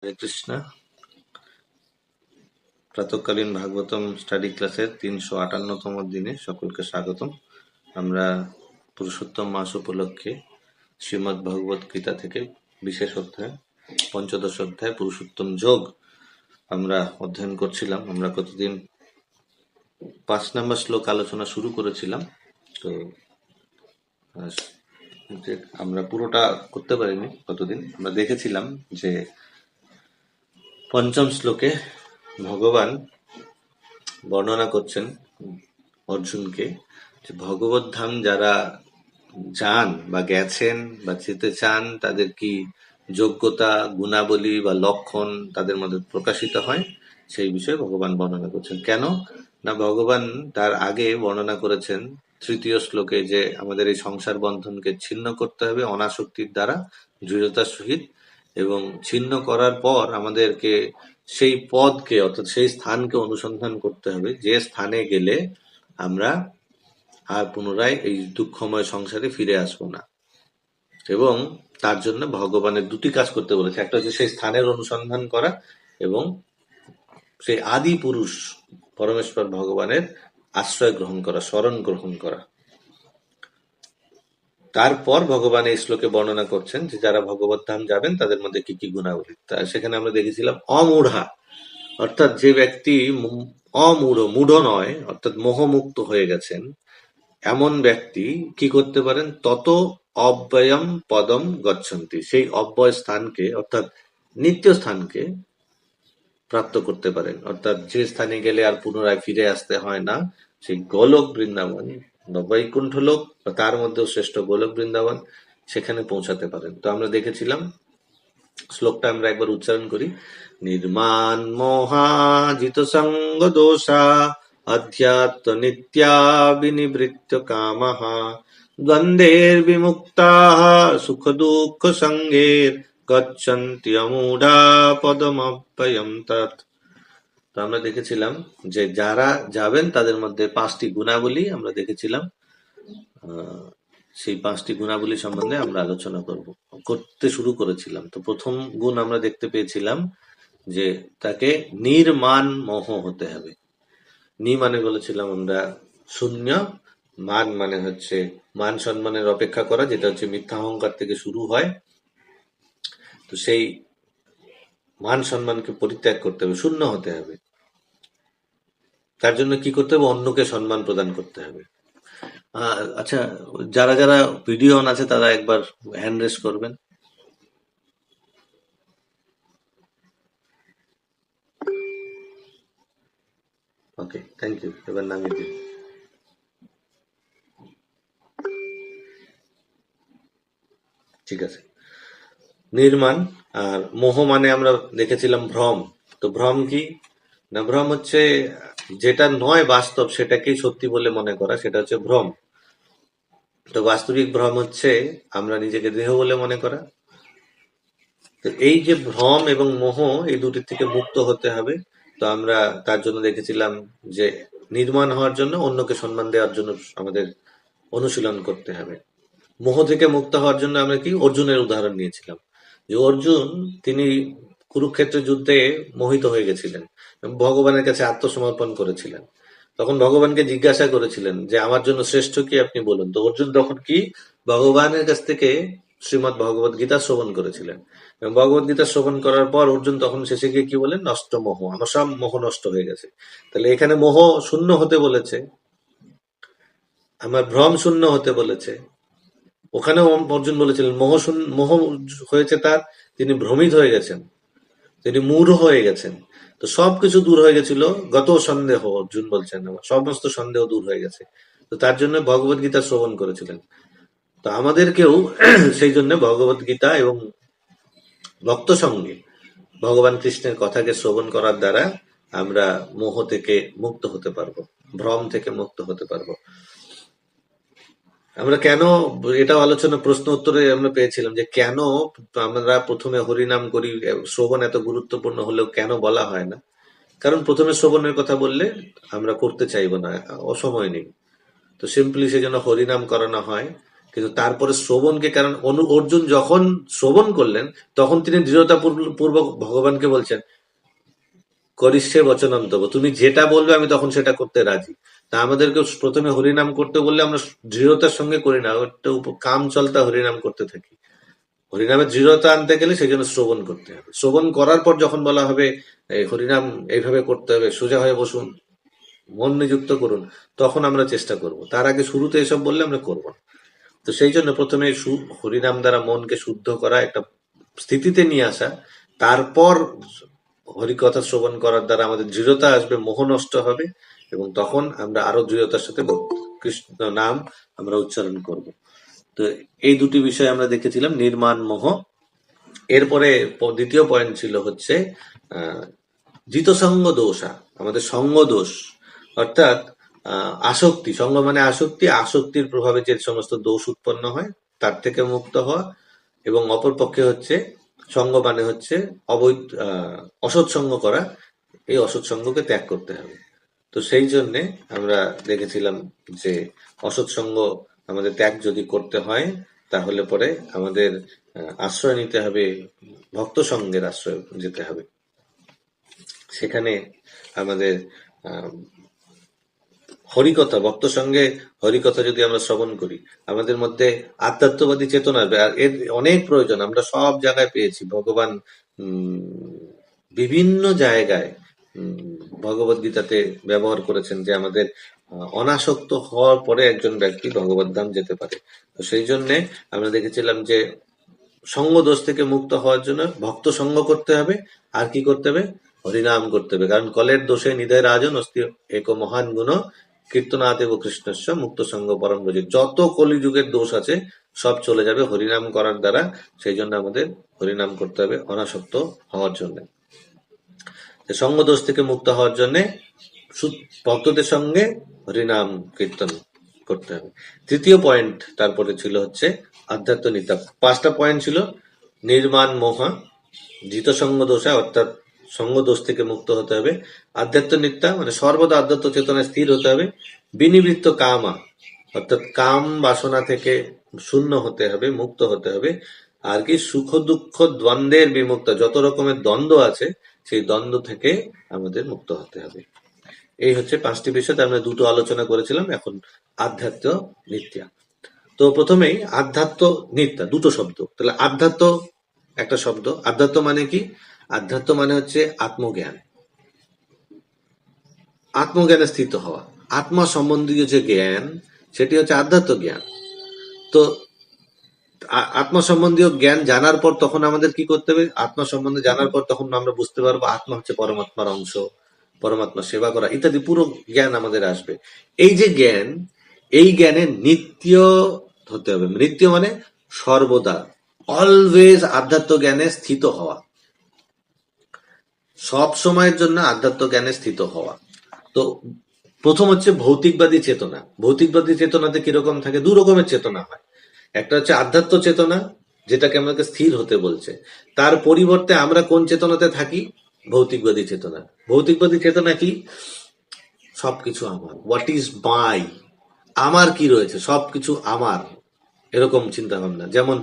হরে Krishna. প্রাতঃকালীন Bhagavatam study ক্লাসের 358তম দিনে সকলকে স্বাগতম। আমরা পুরুষোত্তম মাস উপলক্ষে শ্রীমদ্ ভগবত গীতা থেকে বিশেষ অধ্যায় পঞ্চদশ অধ্যায় পুরুষোত্তম যোগ আমরা অধ্যয়ন করছিলাম। আমরা কতদিন 5 নম্বর শ্লোক আলোচনা শুরু করেছিলাম, তো আমরা পুরোটা করতে পারিনি। কতদিন আমরা দেখেছিলাম যে পঞ্চম শ্লোকে ভগবান বর্ণনা করছেন অর্জুনকে যে ভগবত ধাম যারা যান বা গেছেন বা যেতে চান, তাদের কি যোগ্যতা, গুণাবলী বা লক্ষণ তাদের মধ্যে প্রকাশিত হয়, সেই বিষয়ে ভগবান বর্ণনা করছেন। কেন না, ভগবান তার আগে বর্ণনা করেছেন তৃতীয় শ্লোকে যে আমাদের এই সংসার বন্ধনকে ছিন্ন করতে হবে অনাসক্তির দ্বারা দৃঢ়তার সহিত, এবং ছিন্ন করার পর আমাদেরকে সেই পদকে অর্থাৎ সেই স্থানকে অনুসন্ধান করতে হবে যে স্থানে গেলে আমরা আর পুনরায় এই দুঃখময় সংসারে ফিরে আসবো না। এবং তার জন্য ভগবানের দুটি কাজ করতে বলেছে, একটা হচ্ছে সেই স্থানের অনুসন্ধান করা এবং সেই আদি পুরুষ পরমেশ্বর ভগবানের আশ্রয় গ্রহণ করা, শরণ গ্রহণ করা। তারপর ভগবান এই শ্লোকে বর্ণনা করছেন যে যারা ভগবত ধাম যাবেন তাদের মধ্যে কি কি গুণাবলী। সেখানে আমরা দেখেছিলাম অমূঢ়া, অর্থাৎ যে ব্যক্তি মূঢ় নয়, অর্থাৎ মোহমুক্ত হয়ে গেছেন, এমন ব্যক্তি কি করতে পারেন, তত অব্যয়ম পদম গচ্ছন্তি, সেই অব্যয় স্থানকে অর্থাৎ নিত্য স্থানকে প্রাপ্ত করতে পারেন। অর্থাৎ যে স্থানে গেলে আর পুনরায় ফিরে আসতে হয় না, সেই গোলক বৃন্দাবন বা বৈকুণ্ঠ লোক বা তার মধ্যেও শ্রেষ্ঠ গোলক বৃন্দাবন, সেখানে পৌঁছাতে পারেন। তো আমরা দেখেছিলাম, শ্লোকটা আমরা একবার উচ্চারণ করি। নির্মাণ মোহাজিত সঙ্গ দোষা অধ্যাত্ম নিত্যা বিনিবৃত্ত কামঃ দ্বন্দ্বের বিমুক্তাঃ সুখ দুঃখ সঙ্গের গচ্ছন্তি অমূঢ়া পদমব্যয়ম তৎ। তো আমরা দেখেছিলাম যে যারা যাবেন তাদের মধ্যে 5টি গুণাবলী আমরা দেখেছিলাম। সেই 5টি গুণাবলী সম্বন্ধে আমরা আলোচনা করতে শুরু করেছিলাম। তো প্রথম গুণ আমরা দেখতে পেয়েছিলাম যে তাকে নির্মান মোহ হতে হবে। নি মানে বলেছিলাম আমরা শূন্য, মান মানে হচ্ছে মান সম্মানের অপেক্ষা করা, যেটা হচ্ছে মিথ্যা অহংকার থেকে শুরু হয়। তো সেই মান সম্মানকে পরিত্যাগ করতে হবে, শূন্য হতে হবে। তার জন্য কি করতে হবে, অন্যকে সম্মান প্রদান করতে হবে। আচ্ছা, যারা যারা ভিডিও অন আছে তারা একবার হ্যান্ড রেজ করবেন। ওকে, থ্যাংক ইউ। এবার নামিয়ে দিন। ঠিক আছে। নির্মাণ আর মোহ মানে আমরা দেখেছিলাম ভ্রম। তো ভ্রম কি না, ভ্রম হচ্ছে যেটা নয় বাস্তব সেটাকেই সত্যি বলে মনে করা, সেটা হচ্ছে ভ্রম। তো বাস্তবিক ভ্রম হচ্ছে আমরা নিজেকে দেহ বলে মনে করা। তো এই যে ভ্রম এবং মোহ, এই দুটির থেকে মুক্ত হতে হবে। তো আমরা তার জন্য দেখেছিলাম যে নির্মাণ হওয়ার জন্য অন্যকে সম্মান দেওয়ার জন্য আমাদের অনুশীলন করতে হবে। মোহ থেকে মুক্ত হওয়ার জন্য আমরা কি অর্জুনের উদাহরণ নিয়েছিলাম, যে অর্জুন তিনি কুরুক্ষেত্রের যুদ্ধে মোহিত হয়ে গেছিলেন, ভগবানের কাছে আত্মসমর্পণ করেছিলেন। তখন ভগবানকে জিজ্ঞাসা করেছিলেন যে আমার জন্য শ্রেষ্ঠ কি, আপনি বলুন। তো অর্জুন তখন কি ভগবানের কাছ থেকে শ্রীমৎ ভগবত গীতা শ্রবণ করেছিলেন, এবং ভগবত গীতা শ্রবণ করার পর অর্জুন তখন শেষে গিয়ে কি বলেন, নষ্ট মোহ, আমার সব মোহ নষ্ট হয়ে গেছে। তাহলে এখানে মোহ শূন্য হতে বলেছে, আমার ভ্রম শূন্য হতে বলেছে। ওখানেও অর্জুন বলেছিলেন মোহ হয়েছে তার, তিনি ভ্রমিত হয়ে গেছেন, তিনি মূঢ় হয়ে গেছেন। তো সবকিছু দূর হয়ে গেছিল, গত সন্দেহ, অর্জুন বলছেন আমার সমস্ত সন্দেহ দূর হয়ে গেছে। তো তার জন্য ভগবত গীতা শ্রবণ করেছিলেন। তো আমাদেরকেও সেই জন্য ভগবত গীতা এবং ভক্ত সঙ্গে ভগবান কৃষ্ণের কথাকে শ্রবণ করার দ্বারা আমরা মোহ থেকে মুক্ত হতে পারবো, ভ্রম থেকে মুক্ত হতে পারবো। আমরা কেন, এটাও আলোচনা প্রশ্ন উত্তরে আমরা পেয়েছিলাম যে কেন আমরা প্রথমে হরিনাম করি, শ্রবণ এত গুরুত্বপূর্ণ হলেও কেন বলা হয় না। কারণ প্রথমে শ্রবণের কথা বললে আমরা করতে চাইবো না, অসময় নেই। তো সিম্পলি সেজন্য হরিনাম করানো হয়, কিন্তু তারপরে শ্রবণকে, কারণ অর্জুন যখন শ্রবণ করলেন তখন তিনি দৃঢ়তা পূর্বক ভগবানকে বলছেন, করিষ্যে বচনম তব, তুমি যেটা বলবে আমি তখন সেটা করতে রাজি। তা আমাদেরকে প্রথমে হরিনাম করতে বললে আমরা দৃঢ়তার সঙ্গে করি না, একটা কাম চলতা হরিনাম করতে থাকি। হরিনামের দৃঢ়তা আনতে গেলে সেই জন্য শ্রবণ করতে হবে। শ্রবণ করার পর যখন বলা হবে হরিনাম এইভাবে করতে হবে, সোজা হয়ে বসুন, মন নিযুক্ত করুন, তখন আমরা চেষ্টা করব। তার আগে শুরুতে এসব বললে আমরা করব না। তো সেই জন্য প্রথমে হরিনাম দ্বারা মনকে শুদ্ধ করা, একটা স্থিতিতে নিয়ে আসা, তারপর হরিকথা শ্রবণ করার দ্বারা আমাদের দৃঢ়তা আসবে, মোহ নষ্ট হবে, এবং তখন আমরা আরো দৃঢ়তার সাথে কৃষ্ণ নাম আমরা উচ্চারণ করব। তো এই দুটি বিষয় আমরা দেখেছিলাম, নির্মাণ, মোহ। এরপরে দ্বিতীয় পয়েন্ট ছিল হচ্ছে জিতসঙ্গ দোষা, আমাদের সঙ্গ দোষ, অর্থাৎ আসক্তি। সঙ্গ মানে আসক্তি, আসক্তির প্রভাবে যে সমস্ত দোষ উৎপন্ন হয় তার থেকে মুক্ত হওয়া। এবং অপরপক্ষে হচ্ছে সঙ্গ মানে হচ্ছে অবৈধ অসৎসঙ্গ করা, এই অসৎসঙ্গকে ত্যাগ করতে হবে। তো সেই জন্যে আমরা দেখেছিলাম যে অসৎসঙ্গ আমাদের ত্যাগ যদি করতে হয় তাহলে পরে আমাদের আশ্রয় নিতে হবে, ভক্ত সঙ্গের আশ্রয় যেতে হবে। সেখানে আমাদের হরিকথা, ভক্ত সঙ্গে হরিকথা যদি আমরা শ্রবণ করি, আমাদের মধ্যে আধ্যাত্মবাদী চেতনা আসবে। আর এর অনেক প্রয়োজন, আমরা সব জায়গায় পেয়েছি। ভগবান বিভিন্ন জায়গায় ভগবত গীতাতে ব্যবহার করেছেন যে আমাদের অনাসক্ত হওয়ার পরে একজন ব্যক্তি ভগবত ধাম যেতে পারে। তো সেই জন্যে আমরা দেখেছিলাম যে সঙ্গ দোষ থেকে মুক্ত হওয়ার জন্য ভক্ত সঙ্গ করতে হবে, আর কি করতে হবে, হরিনাম করতে হবে। কারণ কলের দোষে নিধয় রাজন অস্তি এক মহান গুণ কীর্তনাদেব কৃষ্ণস্য মুক্ত সঙ্গ পরম ব্রজ। যত কলিযুগের দোষ আছে সব চলে যাবে হরিনাম করার দ্বারা। সেই জন্য আমাদের হরিনাম করতে হবে অনাসক্ত হওয়ার জন্য। সঙ্গ দোষ থেকে মুক্ত হওয়ার জন্য ভক্তদের সঙ্গে হরিনাম কীর্তন করতে হবে। তৃতীয় পয়েন্ট তারপরে ছিল হচ্ছে আধ্যাত্ম নিত্যা। 5টা পয়েন্ট ছিল, নির্মাণ, মোহা, জিত সঙ্গ দোষা, অর্থাৎ সঙ্গ দোষ থেকে মুক্ত হতে হবে, আধ্যাত্ম নিত্যা মানে সর্বদা আধ্যাত্ম চেতনায় স্থির হতে হবে, বিনিবৃত্ত কামা অর্থাৎ কাম বাসনা থেকে শূন্য হতে হবে, মুক্ত হতে হবে, আর কি সুখ দুঃখ দ্বন্দ্বের বিমুক্ত, যত রকমের দ্বন্দ্ব আছে সেই দ্বন্দ্ব থেকে আমাদের মুক্ত হতে হবে। এই হচ্ছে 5টি বিষয়, আমরা দুটো আলোচনা করেছিলাম। এখন আধ্যাত্ম নিত্যা। তো প্রথমেই আধ্যাত্ম নিত্যা, দুটো শব্দ। তাহলে আধ্যাত্ম একটা শব্দ, আধ্যাত্ম মানে কি? আধ্যাত্ম মানে হচ্ছে আত্মজ্ঞান, আত্মজ্ঞানে স্থিত হওয়া, আত্মা সম্বন্ধীয় যে জ্ঞান সেটি হচ্ছে আধ্যাত্ম জ্ঞান। তো আত্মা সম্বন্ধীয় জ্ঞান জানার পর তখন আমাদের কি করতে হবে? আত্মা সম্বন্ধে জানার পর তখন আমরা বুঝতে পারবো আত্মা হচ্ছে পরমাত্মার অংশ, পরমাত্মা সেবা করা ইত্যাদি পুরো জ্ঞান আমাদের আসবে। এই যে জ্ঞান, এই জ্ঞানে নিত্য হতে হবে। নিত্য মানে সর্বদা, অলওয়েজ আধ্যাত্ম জ্ঞানে স্থিত হওয়া, সব সময়ের জন্য আধ্যাত্ম জ্ঞানে স্থিত হওয়া। তো প্রথম হচ্ছে ভৌতিকবাদী চেতনা। ভৌতিকবাদী চেতনাতে কিরকম থাকে? দু রকমের চেতনা হয়। একটা হচ্ছে আধ্যাত্ম চেতনা, যেটাকে আমাকে স্থির হতে বলছে। তার পরিবর্তে আমরা কোন চেতনাতে থাকি? ভৌতিকবাদী চেতনা। ভৌতিকবাদী চেতনা কি? সবকিছু আমার, হোয়াট ইজ মাই, আমার কি রয়েছে, সবকিছু আমার, এরকম চিন্তা ভাবনা। যেমন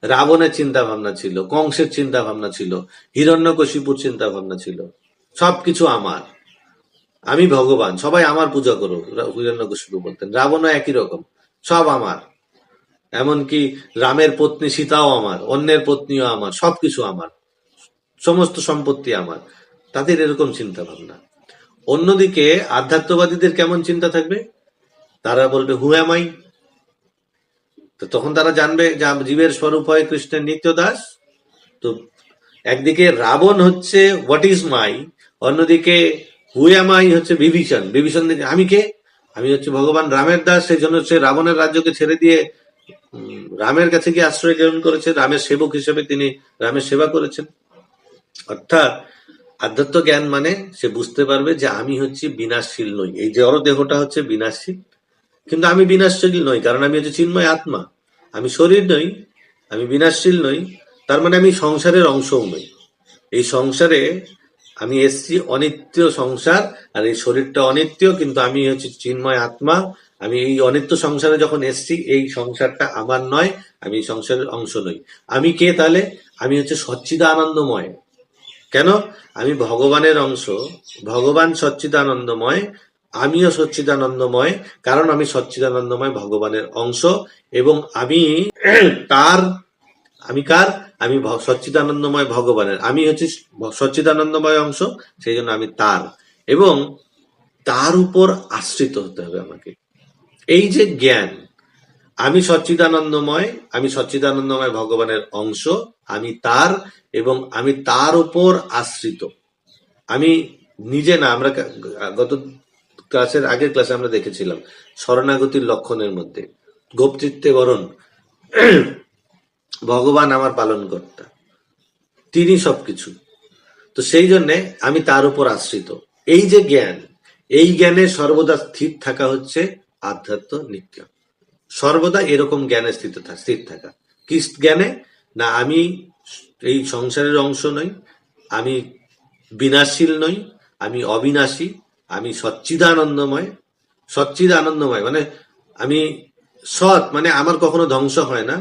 রাবণের চিন্তা ভাবনা ছিল, কংসের চিন্তা ভাবনা ছিল, হিরণ্যকশিপুর চিন্তা ভাবনা ছিল, সবকিছু আমার, আমি ভগবান, সবাই আমার পূজা করো, হিরণ্যকশিপু বলতেন। রাবণও একই রকম, সব আমার, এমনকি রামের পত্নী সীতাও আমার, অন্যের পত্নীও আমার, সবকিছু আমার, সমস্ত সম্পত্তি আমার। তাদের এরকম চিন্তা ভাবনা। অন্যদিকে আধ্যাত্মবাদীদের কেমন চিন্তা থাকবে? তারা বলবে হু এম আই। তো তখন তারা জানবে যে জীবের স্বরূপ হয় কৃষ্ণের নিত্য দাস। তো একদিকে রাবণ হচ্ছে হোয়াট ইজ মাই, অন্যদিকে হু এম আই হচ্ছে বিভীষণ। বিভীষণ আমি কে? আমি হচ্ছে ভগবান রামের দাস। সেই জন্য সে রাবণের রাজ্যকে ছেড়ে দিয়ে রামের কাছে গিয়ে আশ্রয় গ্রহণ করেছে, রামের সেবক হিসেবে তিনি রামের সেবা করেছেন। অর্থাৎ আধ্যাত্ম জ্ঞান মানে সে বুঝতে পারবে যে আমি হচ্ছে বিনাশশীল নই, এই জড় দেহটা হচ্ছে বিনাশশীল, কিন্তু আমি বিনাশশীল নই, কারণ আমি হচ্ছে চিন্ময় আত্মা। আমি শরীর নই, আমি বিনাশশীল নই, তার মানে আমি সংসারের অংশও নই। এই সংসারে আমি এসছি অনিত্য সংসার, আর এই শরীরটা অনিত্য, কিন্তু আমি হচ্ছে চিন্ময় আত্মা। আমি এই অনিত্য সংসারে যখন এসছি, এই সংসারটা আমার নয়, আমি এই সংসারের অংশ নই। আমি কে তাহলে? আমি হচ্ছে সচ্চিদানন্দময়। কেন? আমি ভগবানের অংশ, ভগবান সচ্চিদানন্দময়, আমিও সচ্চিদানন্দময়, কারণ আমি সচ্চিদানন্দময় ভগবানের অংশ। এবং আমি তার, আমি কার? আমি সচ্চিদানন্দময় ভগবানের, আমি হচ্ছে সচ্চিদানন্দময় অংশ, সেই জন্য আমি তার। এবং তার উপর আশ্রিত হতে হবে আমাকে। এই যে জ্ঞান, আমি সচ্চিদানন্দময়, আমি সচ্চিদানন্দময় ভগবানের অংশ, আমি তার, এবং আমি তার উপর আশ্রিত। আমি নিজে না, আমরা গত ক্লাসের আগের ক্লাসে আমরা দেখেছিলাম শরণাগতির লক্ষণের মধ্যে গোপচিত্তে বরণ, ভগবান আমার পালনকর্তা, তিনি সবকিছু। তো সেই জন্যে আমি তার উপর আশ্রিত। এই যে জ্ঞান, এই জ্ঞানে সর্বদা স্থির থাকা হচ্ছে আধ্যাত্ম নিত্য। সর্বদা এরকম জ্ঞানে স্থির থাকা। কি জ্ঞানে? না আমি এই সংসারের অংশ নই, আমি বিনাশশীল নই, আমি অবিনাশী, আমি সচ্চিদানন্দময়। সচ্চিদানন্দময় মানে আমি সৎ, মানে আমার কখনো ধ্বংস হয় না।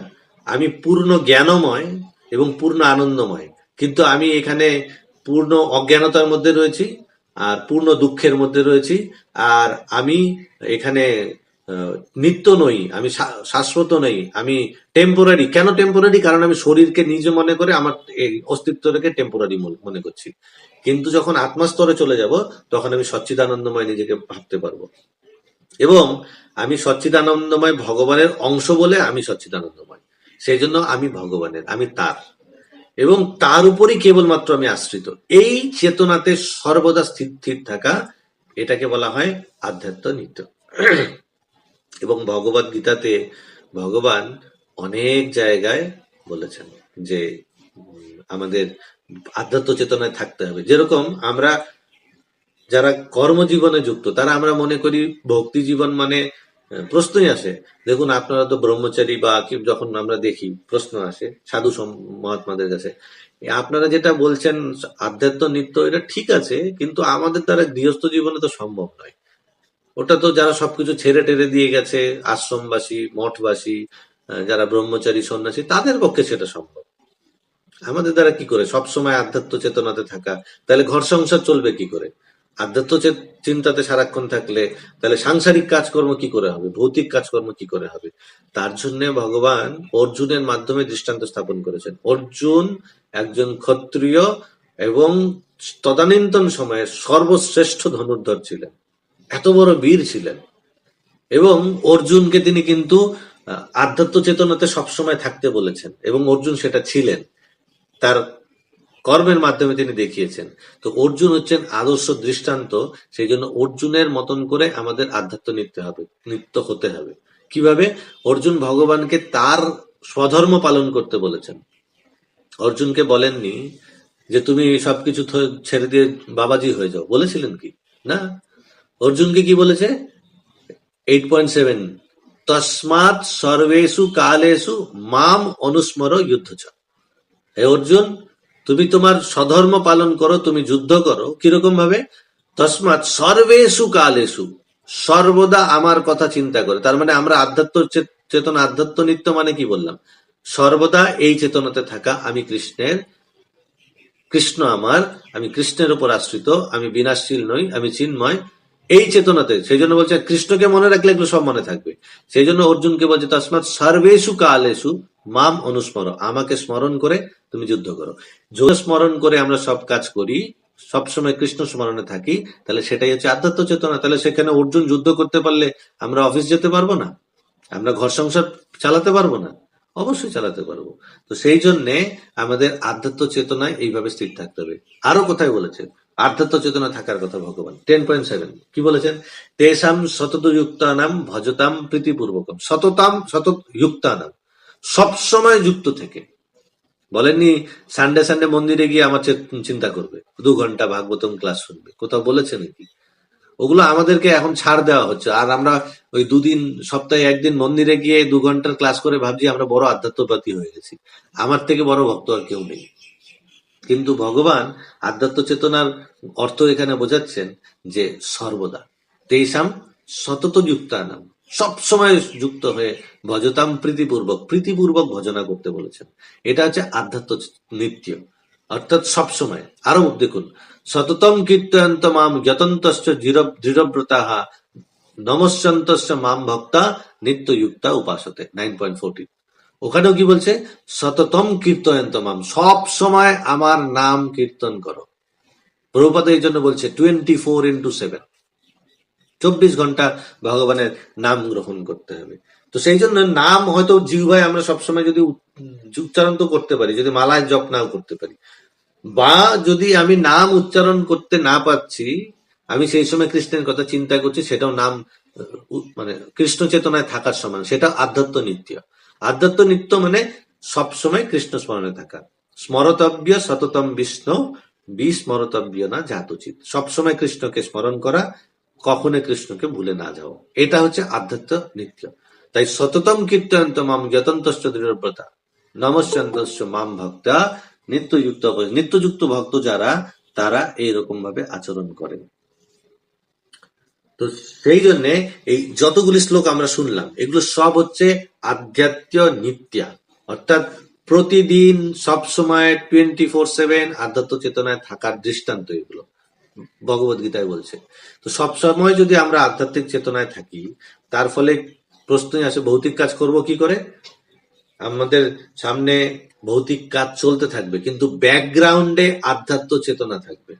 আমি পূর্ণ জ্ঞানময় এবং পূর্ণ আনন্দময়, কিন্তু আমি এখানে পূর্ণ অজ্ঞানতার মধ্যে রয়েছি, আর পূর্ণ দুঃখের মধ্যে রয়েছি। আর আমি এখানে নিত্য নই, আমি শাশ্বত নই, আমি টেম্পোরারি। কেন টেম্পোরারি? কারণ আমি শরীরকে নিজে মনে করে আমার এই অস্তিত্বটাকে টেম্পোরারি মনে করছি। কিন্তু যখন আত্মাস্তরে চলে যাব, তখন আমি সচ্চিদানন্দময় নিজেকে ভাবতে পারবো। এবং আমি সচ্চিদানন্দময় ভগবানের অংশ বলে আমি সচ্চিদানন্দময়, সেই জন্য আমি ভগবানের, আমি তার, এবং তার উপরই কেবলমাত্র আমি আশ্রিত। এই চেতনাতে সর্বদা স্থির থাকা, এটাকে বলা হয় আধ্যাত্ম নিত্য। এবং ভগবদ গীতাতে ভগবান অনেক জায়গায় বলেছেন যে আমাদের আধ্যাত্ম চেতনায় থাকতে হবে। যেরকম আমরা যারা কর্মজীবনে যুক্ত, তারা আমরা মনে করি ভক্তি জীবন মানে প্রশ্নই আসে। দেখুন আপনারা তো ব্রহ্মচারী, বা যখন আমরা দেখি প্রশ্ন আসে সাধু মহাত্মাদের কাছে, আপনারা যেটা বলছেন আধ্যাত্ম নিত্য, এটা ঠিক আছে, কিন্তু আমাদের দ্বারা গৃহস্থ জীবনে তো সম্ভব নয়। ওটা তো যারা সবকিছু ছেড়ে টেরে দিয়ে গেছে, আশ্রমবাসী, মঠবাসী, যারা ব্রহ্মচারী সন্ন্যাসী, তাদের পক্ষে সেটা সম্ভব। আমাদের দ্বারা কি করে সবসময় আধ্যাত্ম চেতনাতে থাকা? তাহলে ঘর সংসার চলবে কি করে? আধ্যাত্ম চিন্তাতে সারাক্ষণ থাকলে তাহলে সাংসারিক কাজকর্ম কি করে হবে, ভৌতিক কাজকর্ম কি করে হবে? তার জন্য ভগবান অর্জুনের মাধ্যমে দৃষ্টান্ত স্থাপন করেছেন। অর্জুন একজন ক্ষত্রিয় এবং তদানীন্তন সময়ে সর্বশ্রেষ্ঠ ধনুর্ধর ছিলেন, এত বড় বীর ছিলেন। এবং অর্জুনকে তিনি কিন্তু আধ্যাত্ম চেতনাতে সবসময় থাকতে বলেছেন, এবং অর্জুন সেটা ছিলেন, তার কর্মের মাধ্যমে তিনি দেখিয়েছেন। তো অর্জুন হচ্ছেন আদর্শ দৃষ্টান্ত। সেই জন্য অর্জুনের মতন করে আমাদের আধ্যাত্ম নিত্য হতে হবে। কিভাবে? অর্জুন ভগবানকে তার স্বধর্ম পালন করতে বলেছেন। অর্জুনকে বলেননি যে তুমি সবকিছু ছেড়ে দিয়ে বাবাজি হয়ে যাও, বলেছিলেন কি? না, অর্জুনকে কি বলেছে? 8.7 তস্মাৎ সর্বেষু কালেষু মাম অনুস্মর যুদ্ধ। হে অর্জুন, তুমি তোমার স্বধর্ম পালন করো, তুমি যুদ্ধ করো। কিরকম ভাবে? তস্মাৎ সর্বেষু কালেষু, সর্বদা আমার কথা চিন্তা করে। তার মানে আমরা আধ্যাত্ম চেতনা, আধ্যাত্ম নিত্য মানে কি বললাম? সর্বদা এই চেতনাতে থাকা, আমি কৃষ্ণের, কৃষ্ণ আমার, আমি কৃষ্ণের উপর আশ্রিত, আমি বিনাশশীল নই, আমি চিন্ময়, এই চেতনাতে। সেই জন্য বলছে কৃষ্ণকে মনে রাখলে এগুলো সব মনে থাকবে। সেই জন্য অর্জুনকে বলছে তস্মাৎ সর্বেষু কালেষু মাম অনুস্মর, আমাকে স্মরণ করে তুমি যুদ্ধ করো। যোগ স্মরণ করে আমরা সব কাজ করি, সবসময় কৃষ্ণ স্মরণে থাকি, তাহলে সেটাই হচ্ছে আধ্যাত্ম চেতনা। তাহলে সেখানে অর্জুন যুদ্ধ করতে পারলে আমরা অফিস যেতে পারবো না? আমরা ঘর সংসার চালাতে পারবো না? অবশ্যই চালাতে পারবো। তো সেই জন্যে আমাদের আধ্যাত্ম চেতনায় এইভাবে স্থির থাকতে হবে। আরো কোথায় বলেছেন আধ্যাত্ম চেতনা থাকার কথা ভগবান? 10.7 কি বলেছেন? তেষাম সতত যুক্তানাম ভজতাম প্রীতিপূর্বকম। সতত যুক্তানাম, সবসময় যুক্ত থেকে। বলেননি সানডে মন্দিরে গিয়ে আমার চিন্তা করবে, 2 ঘন্টা ভাগবতম ক্লাস শুনবে, কোথাও বলেছে নাকি? ওগুলো আমাদেরকে এখন ছাড় দেওয়া হচ্ছে। আর আমরা ওই 2 দিন, সপ্তাহে 1 দিন মন্দিরে গিয়ে 2 ঘন্টার ক্লাস করে ভাবছি আমরা বড় আধ্যাত্মবাদী হয়ে গেছি, আমার থেকে বড় ভক্ত আর কেউ নেই। কিন্তু ভগবান আধ্যাত্ম চেতনার অর্থ এখানে বোঝাচ্ছেন যে সর্বদা তেষাম সতত যুক্তানাম, সব সময় যুক্ত হয়ে ভজতাম প্রীতিপূর্বক ভজনা করতে বলেছেন। এটা হচ্ছে আধ্যাত্ম নিত্য, অর্থাৎ সব সময়। আরো দেখুন, সততম কীর্তয়ন্ত মাম যতন্তশ্চ দৃঢ়ব্রতাহ নমস্যন্তশ্চ মাম ভক্তা নিত্যযুক্তা উপাসতে। 9.14। ওখানেও কি বলছে? সততম কীর্তয়ন্ত মাম, সব সময় আমার নাম কীর্তন করো। প্রভুপাদ এই জন্য বলছে 24/7, 24 ঘন্টা ভগবানের নাম গ্রহণ করতে হবে। তো সেই জন্য নাম হয়তো জিহ্বায় আমরা সবসময় যদি উচ্চারণ তো করতে পারি, যদি মালায় জপ নাও করতে পারি, বা যদি আমি নাম উচ্চারণ করতে না পাচ্ছি, আমি সেই সময় কৃষ্ণের কথা চিন্তা করছি, সেটাও নাম মানে কৃষ্ণ চেতনায় থাকার সমান, সেটা আধ্যাত্ম নিত্য। আধ্যাত্ম নিত্য মানে সবসময় কৃষ্ণ স্মরণে থাকা। স্মরতব্য সততম বিষ্ণু বিস্মরতব্য না জাতোচিত, সবসময় কৃষ্ণকে স্মরণ করা, কখনো কৃষ্ণকে ভুলে না যাও, এটা হচ্ছে আধ্যাত্ম নিত্য। তাই সততম কীর্তয়ন্ত মাম যতন্তশ্চ দৃঢ়ব্রতা নমস্যন্তশ্চ মাম ভক্তা নিত্যযুক্ত। নিত্যযুক্ত ভক্ত যারা, তারা এইরকম ভাবে আচরণ করেন। তো সেই জন্য এই যতগুলি শ্লোক আমরা শুনলাম, এগুলো সব হচ্ছে আধ্যাত্ম নিত্যা, অর্থাৎ প্রতিদিন সব সময় 24/7 আধ্যাত্ম চেতনায় থাকার দৃষ্টান্ত এগুলো ভগবত গীতায় বলছে। তো সব সময় যদি আমরা আধ্যাত্মিক চেতনায় থাকি, তার ফলে প্রশ্নই আসে ভৌতিক কাজ করব কি করে। আমাদের সামনে ভৌতিক কাজ চলতে থাকবে, কিন্তু ব্যাকগ্রাউন্ডে আধ্যাত্ম চেতনা থাকবে।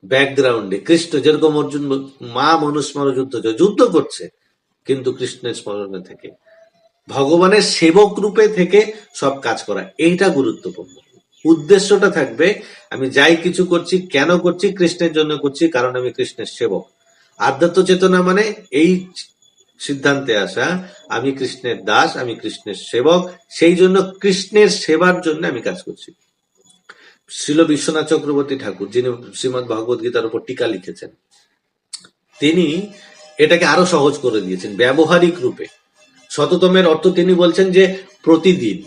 ব্যাকগ্রাউন্ডে কৃষ্ণ, যেরকম অর্জুন মা মনুস্মর যুদ্ধ করছে, কিন্তু কৃষ্ণের স্মরণে থেকে ভগবানের সেবক রূপে থেকে সব কাজ করা, এইটা গুরুত্বপূর্ণ। উদ্দেশ্যটা থাকবে আমি যাই কিছু করছি কেন করছি, কৃষ্ণের জন্য করছি, কারণ আমি কৃষ্ণের সেবক। আধ্যাত্ম চেতনা মানে এই সিদ্ধান্তে আসা, আমি কৃষ্ণের দাস, আমি কৃষ্ণের সেবক, সেই জন্য কৃষ্ণের সেবার জন্য আমি কাজ করছি। শ্রীল বিশ্বনাথ চক্রবর্তী ঠাকুর, যিনি শ্রীমদ ভগবত গীতার উপর টিকা লিখেছেন, তিনি এটাকে আরো সহজ করে দিয়েছেন ব্যবহারিক রূপে। শততমের অর্থ তিনি বলছেন যে প্রতিদিন,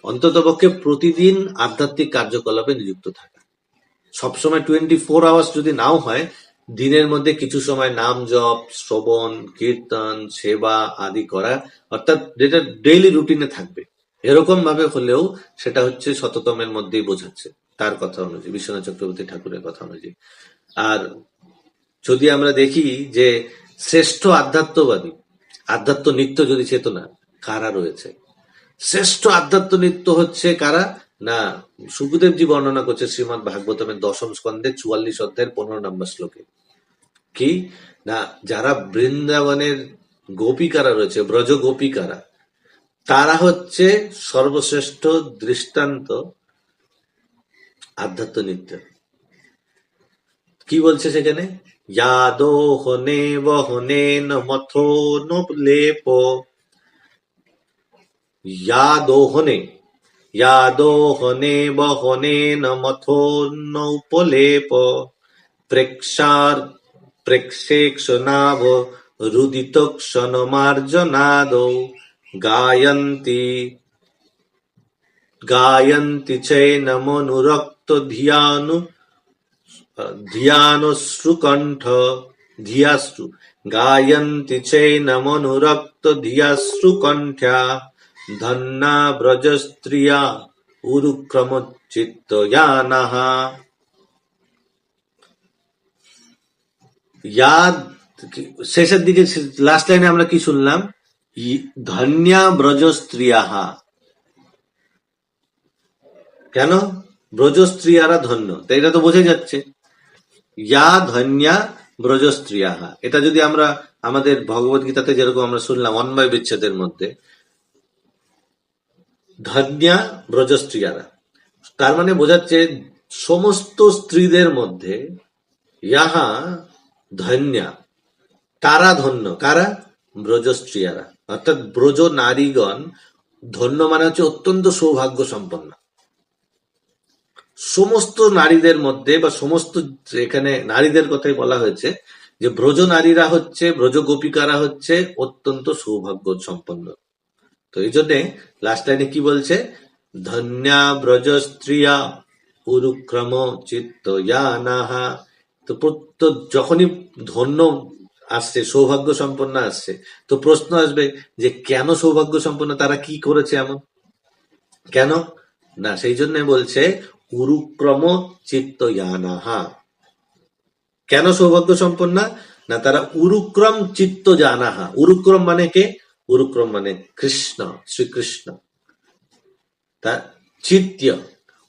অন্ততপক্ষে প্রতিদিন আধ্যাত্মিক কার্যকলাপে নিযুক্ত থাকা। সবসময় 24 আওয়ার্স যদি নাও হয়, দিনের মধ্যে কিছু সময় নাম জপ, শ্রবণ, কীর্তন, সেবা আদি করা, অর্থাৎ যেটা ডেইলি রুটিনে থাকবে, এরকম ভাবে হলেও সেটা হচ্ছে শততমের মধ্যেই বোঝাচ্ছে, তার কথা অনুযায়ী, বিশ্বনাথ চক্রবর্তী ঠাকুরের কথা অনুযায়ী। আর যদি আমরা দেখি যে শ্রেষ্ঠ আধ্যাত্মবাদী, আধ্যাত্ম নিত্য যদি চেতনা কারা রয়েছে, শ্রেষ্ঠ আধ্যাত্ম নিত্য হচ্ছে কারা না, সুখদেবজি বর্ণনা করছে শ্রীমদ ভাগবতমের 10ম স্কন্ধে 44 অধ্যায়ের 15 নম্বর শ্লোকে, কি না, যারা বৃন্দাবনের গোপিকারা রয়েছে, ব্রজ গোপিকারা, তারা হচ্ছে সর্বশ্রেষ্ঠ দৃষ্টান্ত আধ্যাত্ম নিত্য। কি বলছে সেখানে? ইয়াদো হনে বহনে মথো লেপ, ইয়াদোহনে বহনে মথো নৌপলেপ, প্রেক্ষেক্ষণাভ রুদিতক্ষণ মার্জনাদৌ গায়ন্তি চৈনমনুরক্ত ধিয়াশ্রু গায়ন্তি চৈনমনুরক্ত ধিয়াশ্রুকণ্ঠ্যা ধন্যা ব্রজস্ত্রিয়া উরুক্রমচিত্তয়ানঃ। শেষের দিকে লাস্ট লাইনে আমরা কি শুনলাম? ধন্যা ব্রজস্ত্রিয়াহা। কেন ব্রজস্ত্রিয়ারা ধন্য? তাই এটা তো বোঝা যাচ্ছে, ইয়া ধন্যা ব্রজস্ত্রিয়াহা। এটা যদি আমরা আমাদের ভগবত গীতাতে যেরকম আমরা শুনলাম অন্বয় বিচ্ছেদের মধ্যে, ধন্যা ব্রজস্ত্রিয়ারা, তার মানে বোঝাচ্ছে সমস্ত স্ত্রীদের মধ্যে ইহা ধন্যা, তারা ধন্য। কারা? ব্রজস্ত্রিয়ারা, অর্থাৎ ব্রজ নারীগণ ধন্য, মানে হচ্ছে অত্যন্ত সৌভাগ্য সম্পন্ন। সমস্ত নারীদের মধ্যে বা সমস্ত, এখানে নারীদের কথাই বলা হয়েছে, যে ব্রজ নারীরা হচ্ছে, ব্রজ গোপিকারা হচ্ছে অত্যন্ত সৌভাগ্য সম্পন্ন। তো এই জন্যে লাস্ট লাইনে কি বলছে? ধন্যা ব্রজ স্ত্রিয়া উরুক্রম চিত্তয়ানাহা। তো যখনই ধন্য আসছে, সৌভাগ্য সম্পন্ন আসছে, তো প্রশ্ন আসবে যে কেন সৌভাগ্য সম্পন্ন, তারা কি করেছে এমন, কেন না, সেই জন্য বলছে উরুক্রম চিত্তয়ানাহা। কেন সৌভাগ্য সম্পন্ন না, তারা উরুক্রম চিত্ত জানাহা। উরুক্রম মানে কে? উরুক্রম মানে কৃষ্ণ, শ্রীকৃষ্ণ। তার চিত্ত,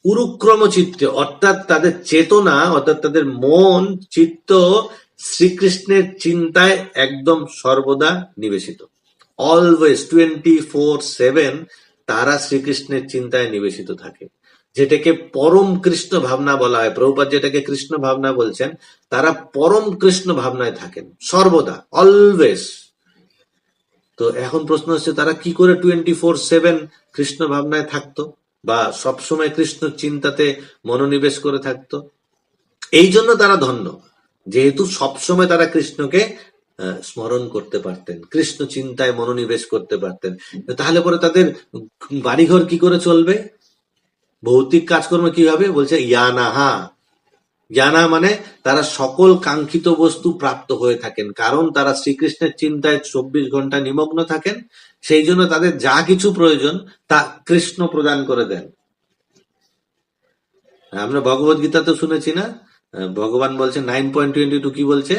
উরুক্রম চিত্ত অর্থাৎ তাদের চেতনা, অর্থাৎ তাদের মন চিত্ত শ্রীকৃষ্ণের চিন্তায় একদম সর্বদা নিবেশিত। অলওয়েজ 24/7 তারা শ্রীকৃষ্ণের চিন্তায় নিবেশিত থাকে, যেটাকে পরম কৃষ্ণ ভাবনা বলা হয়। প্রভুপাদ যেটাকে কৃষ্ণ ভাবনা বলছেন, তারা পরম কৃষ্ণ ভাবনায় থাকেন সর্বদা, অলওয়েজ। তো এখন প্রশ্ন হচ্ছে তারা কি করে 24/7 কৃষ্ণ ভাবনায় থাকতো বা সবসময় কৃষ্ণ চিন্তাতে মনোনিবেশ করে থাকতো? এই জন্য তারা ধন্য, যেহেতু সবসময় তারা কৃষ্ণকে স্মরণ করতে পারতেন, কৃষ্ণ চিন্তায় মনোনিবেশ করতে পারতেন। তাহলে পরে তাদের বাড়িঘর কি করে চলবে, ভৌতিক কাজকর্ম কিভাবে? বলছে ইয়ানাহা। জ্ঞানা মানে তারা সকল কাঙ্ক্ষিত বস্তু প্রাপ্ত হয়ে থাকেন, কারণ তারা শ্রীকৃষ্ণের চিন্তায় 24 ঘন্টা নিমগ্ন থাকেন। সেই জন্য তাদের যা কিছু প্রয়োজন তা কৃষ্ণ প্রদান করে দেন। আমরা ভগবত গীতা তো শুনেছি না, ভগবান বলছে 9.22 কি বলছে?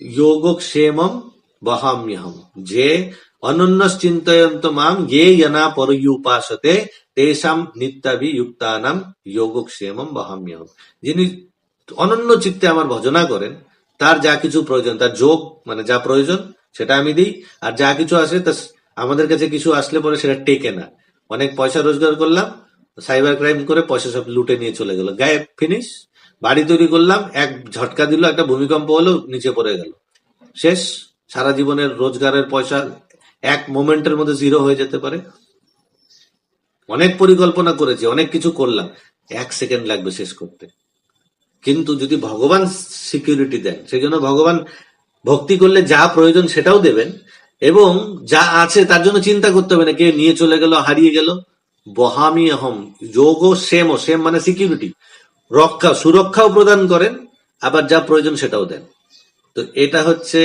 যোগক্ষেমম বহাম্যহম, যে অনন্য চিন্তয়ন্ত মাম ये जना পরয়ুপাসতে তেষাম নিত্যাভিযুক্তানাম যোগক্ষেমম বহাম্যহম। যিনি অনন্য চিত্তে আমার ভজনা করেন, তার যা কিছু প্রয়োজন, তার যোগ মানে যা প্রয়োজন সেটা আমি দিই, আর যা কিছু আসে তা আমাদের কাছে কিছু আসলে পরে সেটা টেকে না। অনেক পয়সা রোজগার করলাম, সাইবার ক্রাইম করে পয়সা সব লুটে নিয়ে চলে গেল, গায়েব, ফিনিশ। বাড়ি তৈরি করলাম, এক ঝটকা দিল, একটা ভূমিকম্প হলো, নিচে পড়ে গেল, শেষ। সারা জীবনের রোজগারের পয়সা এক মোমেন্টের মধ্যে জিরো হয়ে যেতে পারে। অনেক পরিকল্পনা করেছি, অনেক কিছু করলাম, 1 সেকেন্ড লাগবে শেষ করতে। কিন্তু যদি ভগবান সিকিউরিটি দেন, সেই জন্য ভগবান ভক্তি করলে যা প্রয়োজন সেটাও দেবেন, এবং যা আছে তার জন্য চিন্তা করতে হবে না কে নিয়ে চলে গেল, হারিয়ে গেল। বহামি অহম, যোগ সেম, সেম মানে সিকিউরিটি, রক্ষা, সুরক্ষাও প্রদান করেন, আবার যা প্রয়োজন সেটাও দেন। তো এটা হচ্ছে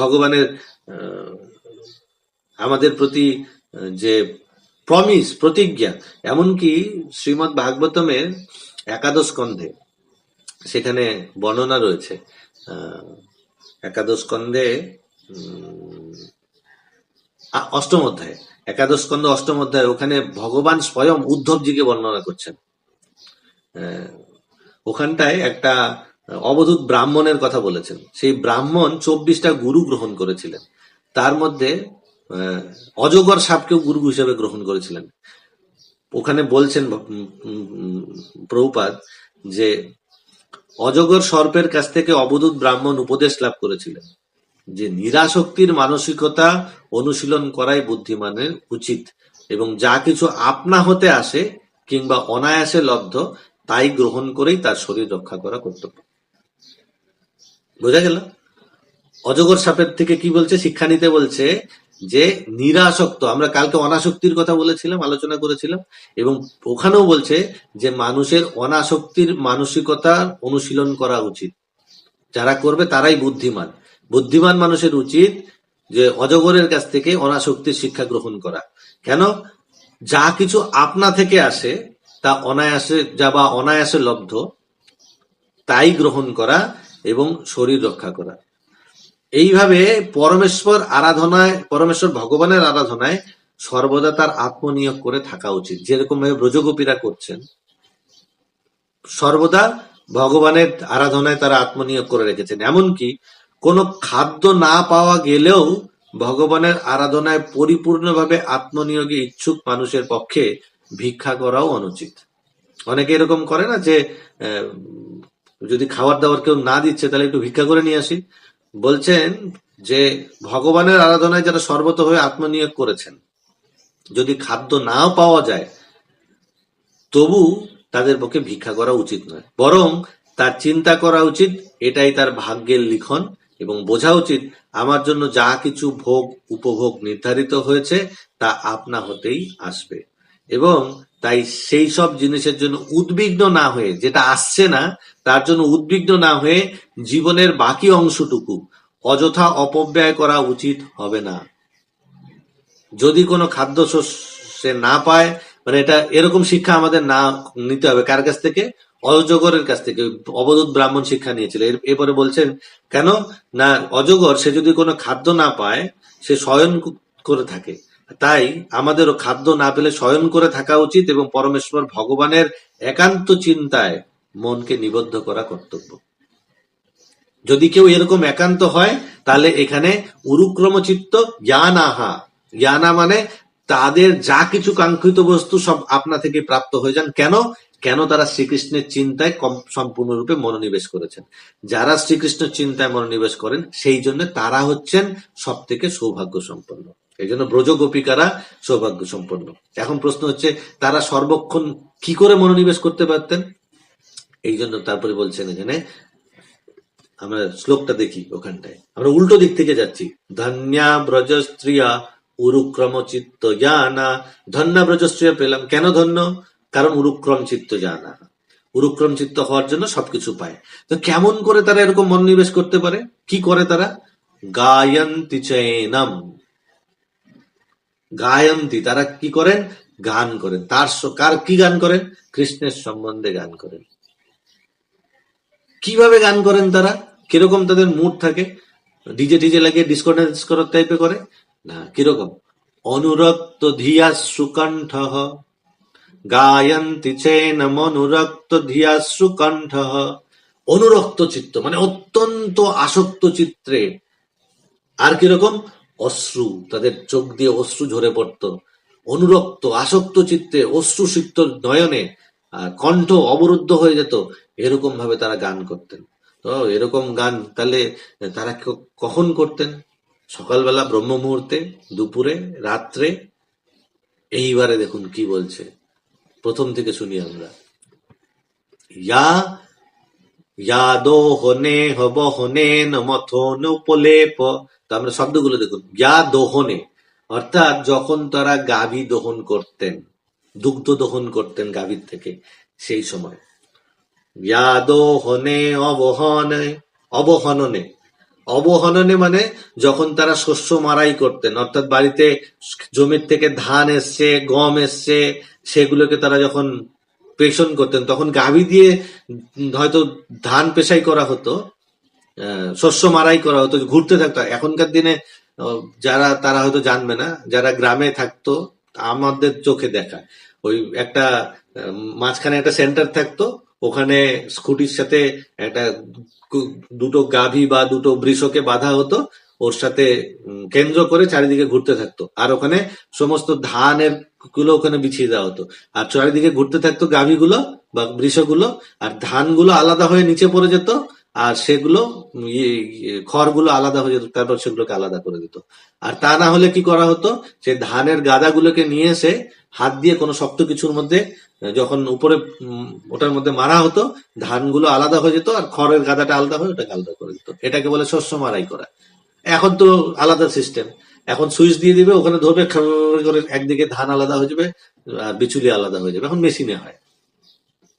ভগবানের আমাদের প্রতি যে প্রমিস, প্রতিজ্ঞা। এমনকি শ্রীমদ্ ভাগবতমের 11 স্কন্ধে সেখানে বর্ণনা রয়েছে। 11 স্কন্ধে 8ম অধ্যায়, 11 স্কন্ধ 8ম অধ্যায়, ওখানে ভগবান স্বয়ং উদ্ধবজিকে বর্ণনা করছেন। ওখানটায় একটা অবধূত ব্রাহ্মণের কথা বলেছেন। সেই ব্রাহ্মণ 24টা গুরু গ্রহণ করেছিলেন, তার মধ্যে অজগর সাপকেও গুরু হিসেবে গ্রহণ করেছিলেন। ওখানে বলছেন প্রভুপাদ যে অজগর সর্পের কাছ থেকে অবধূত ব্রাহ্মণ উপদেশ লাভ করেছিলেন যে নিরাসক্তির মানসিকতা অনুশীলন করাই বুদ্ধিমানের উচিত, এবং যা কিছু আপনা হতে আসে কিংবা অনায়াসে লব্ধ তাই গ্রহণ করেই তার শরীর রক্ষা করা কর্তব্য। বোঝা গেল? অজগর সাপের থেকে কি বলছে, শিক্ষা নিতে বলছে যে নিরাসক্ত। আমরা কালকে অনাসক্তির কথা বলেছিলাম, আলোচনা করেছিলাম, এবং ওখানেও বলছে যে মানুষের অনাসক্তির মানসিকতা অনুশীলন করা উচিত, যারা করবে তারাই বুদ্ধিমান। বুদ্ধিমান মানুষের উচিত যে অজগরের কাছ থেকে অনাসক্তির শিক্ষা গ্রহণ করা। কেন? যা কিছু আপনা থেকে আসে তা অনায়াসে যা বা অনায়াসে লব্ধ তাই গ্রহণ করা এবং শরীর রক্ষা করা। এইভাবে পরমেশ্বর আরাধনায়, পরমেশ্বর ভগবানের আরাধনায় সর্বদা তার আত্মনিয়োগ করে থাকা উচিত, যেরকম ভাবে ব্রজগোপীরা করছেন। সর্বদা ভগবানের আরাধনায় তারা আত্মনিয়োগ করে রেখেছেন। এমনকি কোনো খাদ্য না পাওয়া গেলেও ভগবানের আরাধনায় পরিপূর্ণভাবে আত্মনিয়োগে ইচ্ছুক মানুষের পক্ষে ভিক্ষা করাও অনুচিত। অনেকে এরকম করে না যে যদি খাবার দাবার কেউ না দিচ্ছে তাহলে একটু ভিক্ষা করে নিয়ে আসি। বলছেন যে ভগবানের আরাধনায় যারা সর্বতভাবে আত্মনিয়োগ করেছেন, যদি খাদ্য নাও পাওয়া যায় তবু তাদের পক্ষে ভিক্ষা করা উচিত নয়, বরং তার চিন্তা করা উচিত এটাই তার ভাগ্যের লিখন, এবং বোঝা উচিত আমার জন্য যা কিছু ভোগ উপভোগ নির্ধারিত হয়েছে তা আপনা হতেই আসবে। এবং তাই সেই সব জিনিসের জন্য উদ্বিগ্ন না হয়ে, যেটা আসছে না তার জন্য উদ্বিগ্ন না হয়ে জীবনের বাকি অংশটুকু অযথা অপব্যয় করা উচিত হবে না। যদি কোনো খাদ্য সে না পায়, মানে এটা এরকম শিক্ষা আমাদের না নিতে হবে কার কাছ থেকে? অজগরের কাছ থেকে। অবধূত ব্রাহ্মণ শিক্ষা নিয়েছিল। এরপরে বলছেন কেন না, অজগর সে যদি কোনো খাদ্য না পায় সে শয়ন করে থাকে, তাই আমাদেরও খাদ্য না পেলে শয়ন করে থাকা উচিত এবং পরমেশ্বর ভগবানের একান্ত চিন্তায় মনকে নিবদ্ধ করা কর্তব্য। যদি কেউ এরকম একান্ত হয় তাহলে এখানে উরুক্রম চিত্ত জ্ঞানাহা, জ্ঞানা মানে তাদের যা কিছু কাঙ্ক্ষিত বস্তু সব আপনা থেকে প্রাপ্ত হয়ে যান। কেন? কেন তারা শ্রীকৃষ্ণের চিন্তায় সম্পূর্ণরূপে মনোনিবেশ করেছেন। যারা শ্রীকৃষ্ণের চিন্তায় মনোনিবেশ করেন সেই জন্য তারা হচ্ছেন সব থেকে সৌভাগ্য সম্পন্ন। এই জন্য ব্রজ গোপিকারা সৌভাগ্য সম্পন্ন। এখন প্রশ্ন হচ্ছে তারা সর্বক্ষণ কি করে মনোনিবেশ করতে পারতেন? এই জন্য তারপরে বলছেন এখানে, আমরা শ্লোকটা দেখি, ওখানটায় আমরা উল্টো দিক থেকে যাচ্ছি। ধন্যা ব্রজ স্ত্রিয়া উরুক্রম চিত্ত জানা। ধন্যা ব্রজ স্ত্রিয়া পেলাম, কেন ধন্য? কারণ উরুক্রম চিত্ত জানা, উরুক্রম চিত্ত হওয়ার জন্য সবকিছু পায়। তো কেমন করে তারা এরকম মনোনিবেশ করতে পারে? কি করে তারা? গায়ন্তি চৈনম, গায়ন্তি তারা কি করেন? গান করেন। কার কি গান করেন? কৃষ্ণের সম্বন্ধে গান করেন। কিভাবে গান করেন তারা? কিরকম তাদের মুড থাকে? ডিজে টিজে লাগিয়ে ডিস্কো ডান্স করার টাইপে করে না, কিরকম? অনুরক্ত ধিয়া সুকণ্ঠ গায়ন্তি চেনম অনুরক্ত ধিয়া সুকণ্ঠ। অনুরক্ত চিত্ত মানে অত্যন্ত আসক্ত চিত্রে। আর কিরকম? অশ্রু, তাদের চোখ দিয়ে অশ্রু ঝরে পড়তো। অনুরক্ত আসক্ত চিত্তে অশ্রুসিক্ত নয়নে কণ্ঠ অবরুদ্ধ হয়ে যেত। এরকম ভাবে তারা গান করতেন। তো এরকম গান তাহলে তারা কখন করতেন? সকালবেলা ব্রহ্ম মুহূর্তে, দুপুরে, রাত্রে। এইবারে দেখুন কি বলছে, প্রথম থেকে শুনি আমরা। ইয়া ইয়াদো হনে হব হনে নমথন উপলেপ। তো আমরা শব্দগুলো দেখুন। ইয়া দোহনে অর্থাৎ যখন তারা গাভী দহন করতেন, দুগ্ধ দহন করতেন গাভীর থেকে, সেই সময়। ইয়াদোহনে অবহনে, অবহননে, অবহননে মানে যখন তারা শস্য মারাই করতেন, অর্থাৎ বাড়িতে জমির থেকে ধান এসছে, গম এসছে, সেগুলোকে তারা যখন পেষণ করতেন তখন গাভী দিয়ে হয়তো ধান পেশাই করা হতো, শস্য মারাই করা হতো, ঘুরতে থাকতো। এখনকার দিনে যারা তারা হয়তো জানবে না, যারা গ্রামে থাকতো আমাদের চোখে দেখা, ওই একটা মাঝখানে একটা সেন্টার থাকতো, ওখানে স্কুটির সাথে একটা দুটো গাভী বা দুটো বৃষকে বাঁধা হতো, ওর সাথে কেন্দ্র করে চারিদিকে ঘুরতে থাকতো। আর ওখানে সমস্ত ধানের গুলো ওখানে বিছিয়ে দেওয়া হতো, আর চারিদিকে ঘুরতে থাকতো গাভীগুলো বা বৃষগুলো, আর ধানগুলো আলাদা হয়ে নিচে পড়ে যেত, আর সেগুলো খড়গুলো আলাদা হয়ে যেত, তারপর সেগুলোকে আলাদা করে দিত। আর তা না হলে কি করা হতো, সে ধানের গাদাগুলোকে নিয়ে এসে হাত দিয়ে কোনো শক্ত কিছুর মধ্যে যখন উপরে ওটার মধ্যে মারা হতো, ধানগুলো আলাদা হয়ে যেত আর খড়ের গাদাটা আলাদা হয়ে ওটাকে আলাদা করে দিত। এটাকে বলে শস্য মারাই করা। এখন তো আলাদা সিস্টেম, এখন সুইচ দিয়ে দিবে, ওখানে ধরবে, করে একদিকে ধান আলাদা হয়ে যাবে আর বিচুলি আলাদা হয়ে যাবে। এখন মেশিনে হয়,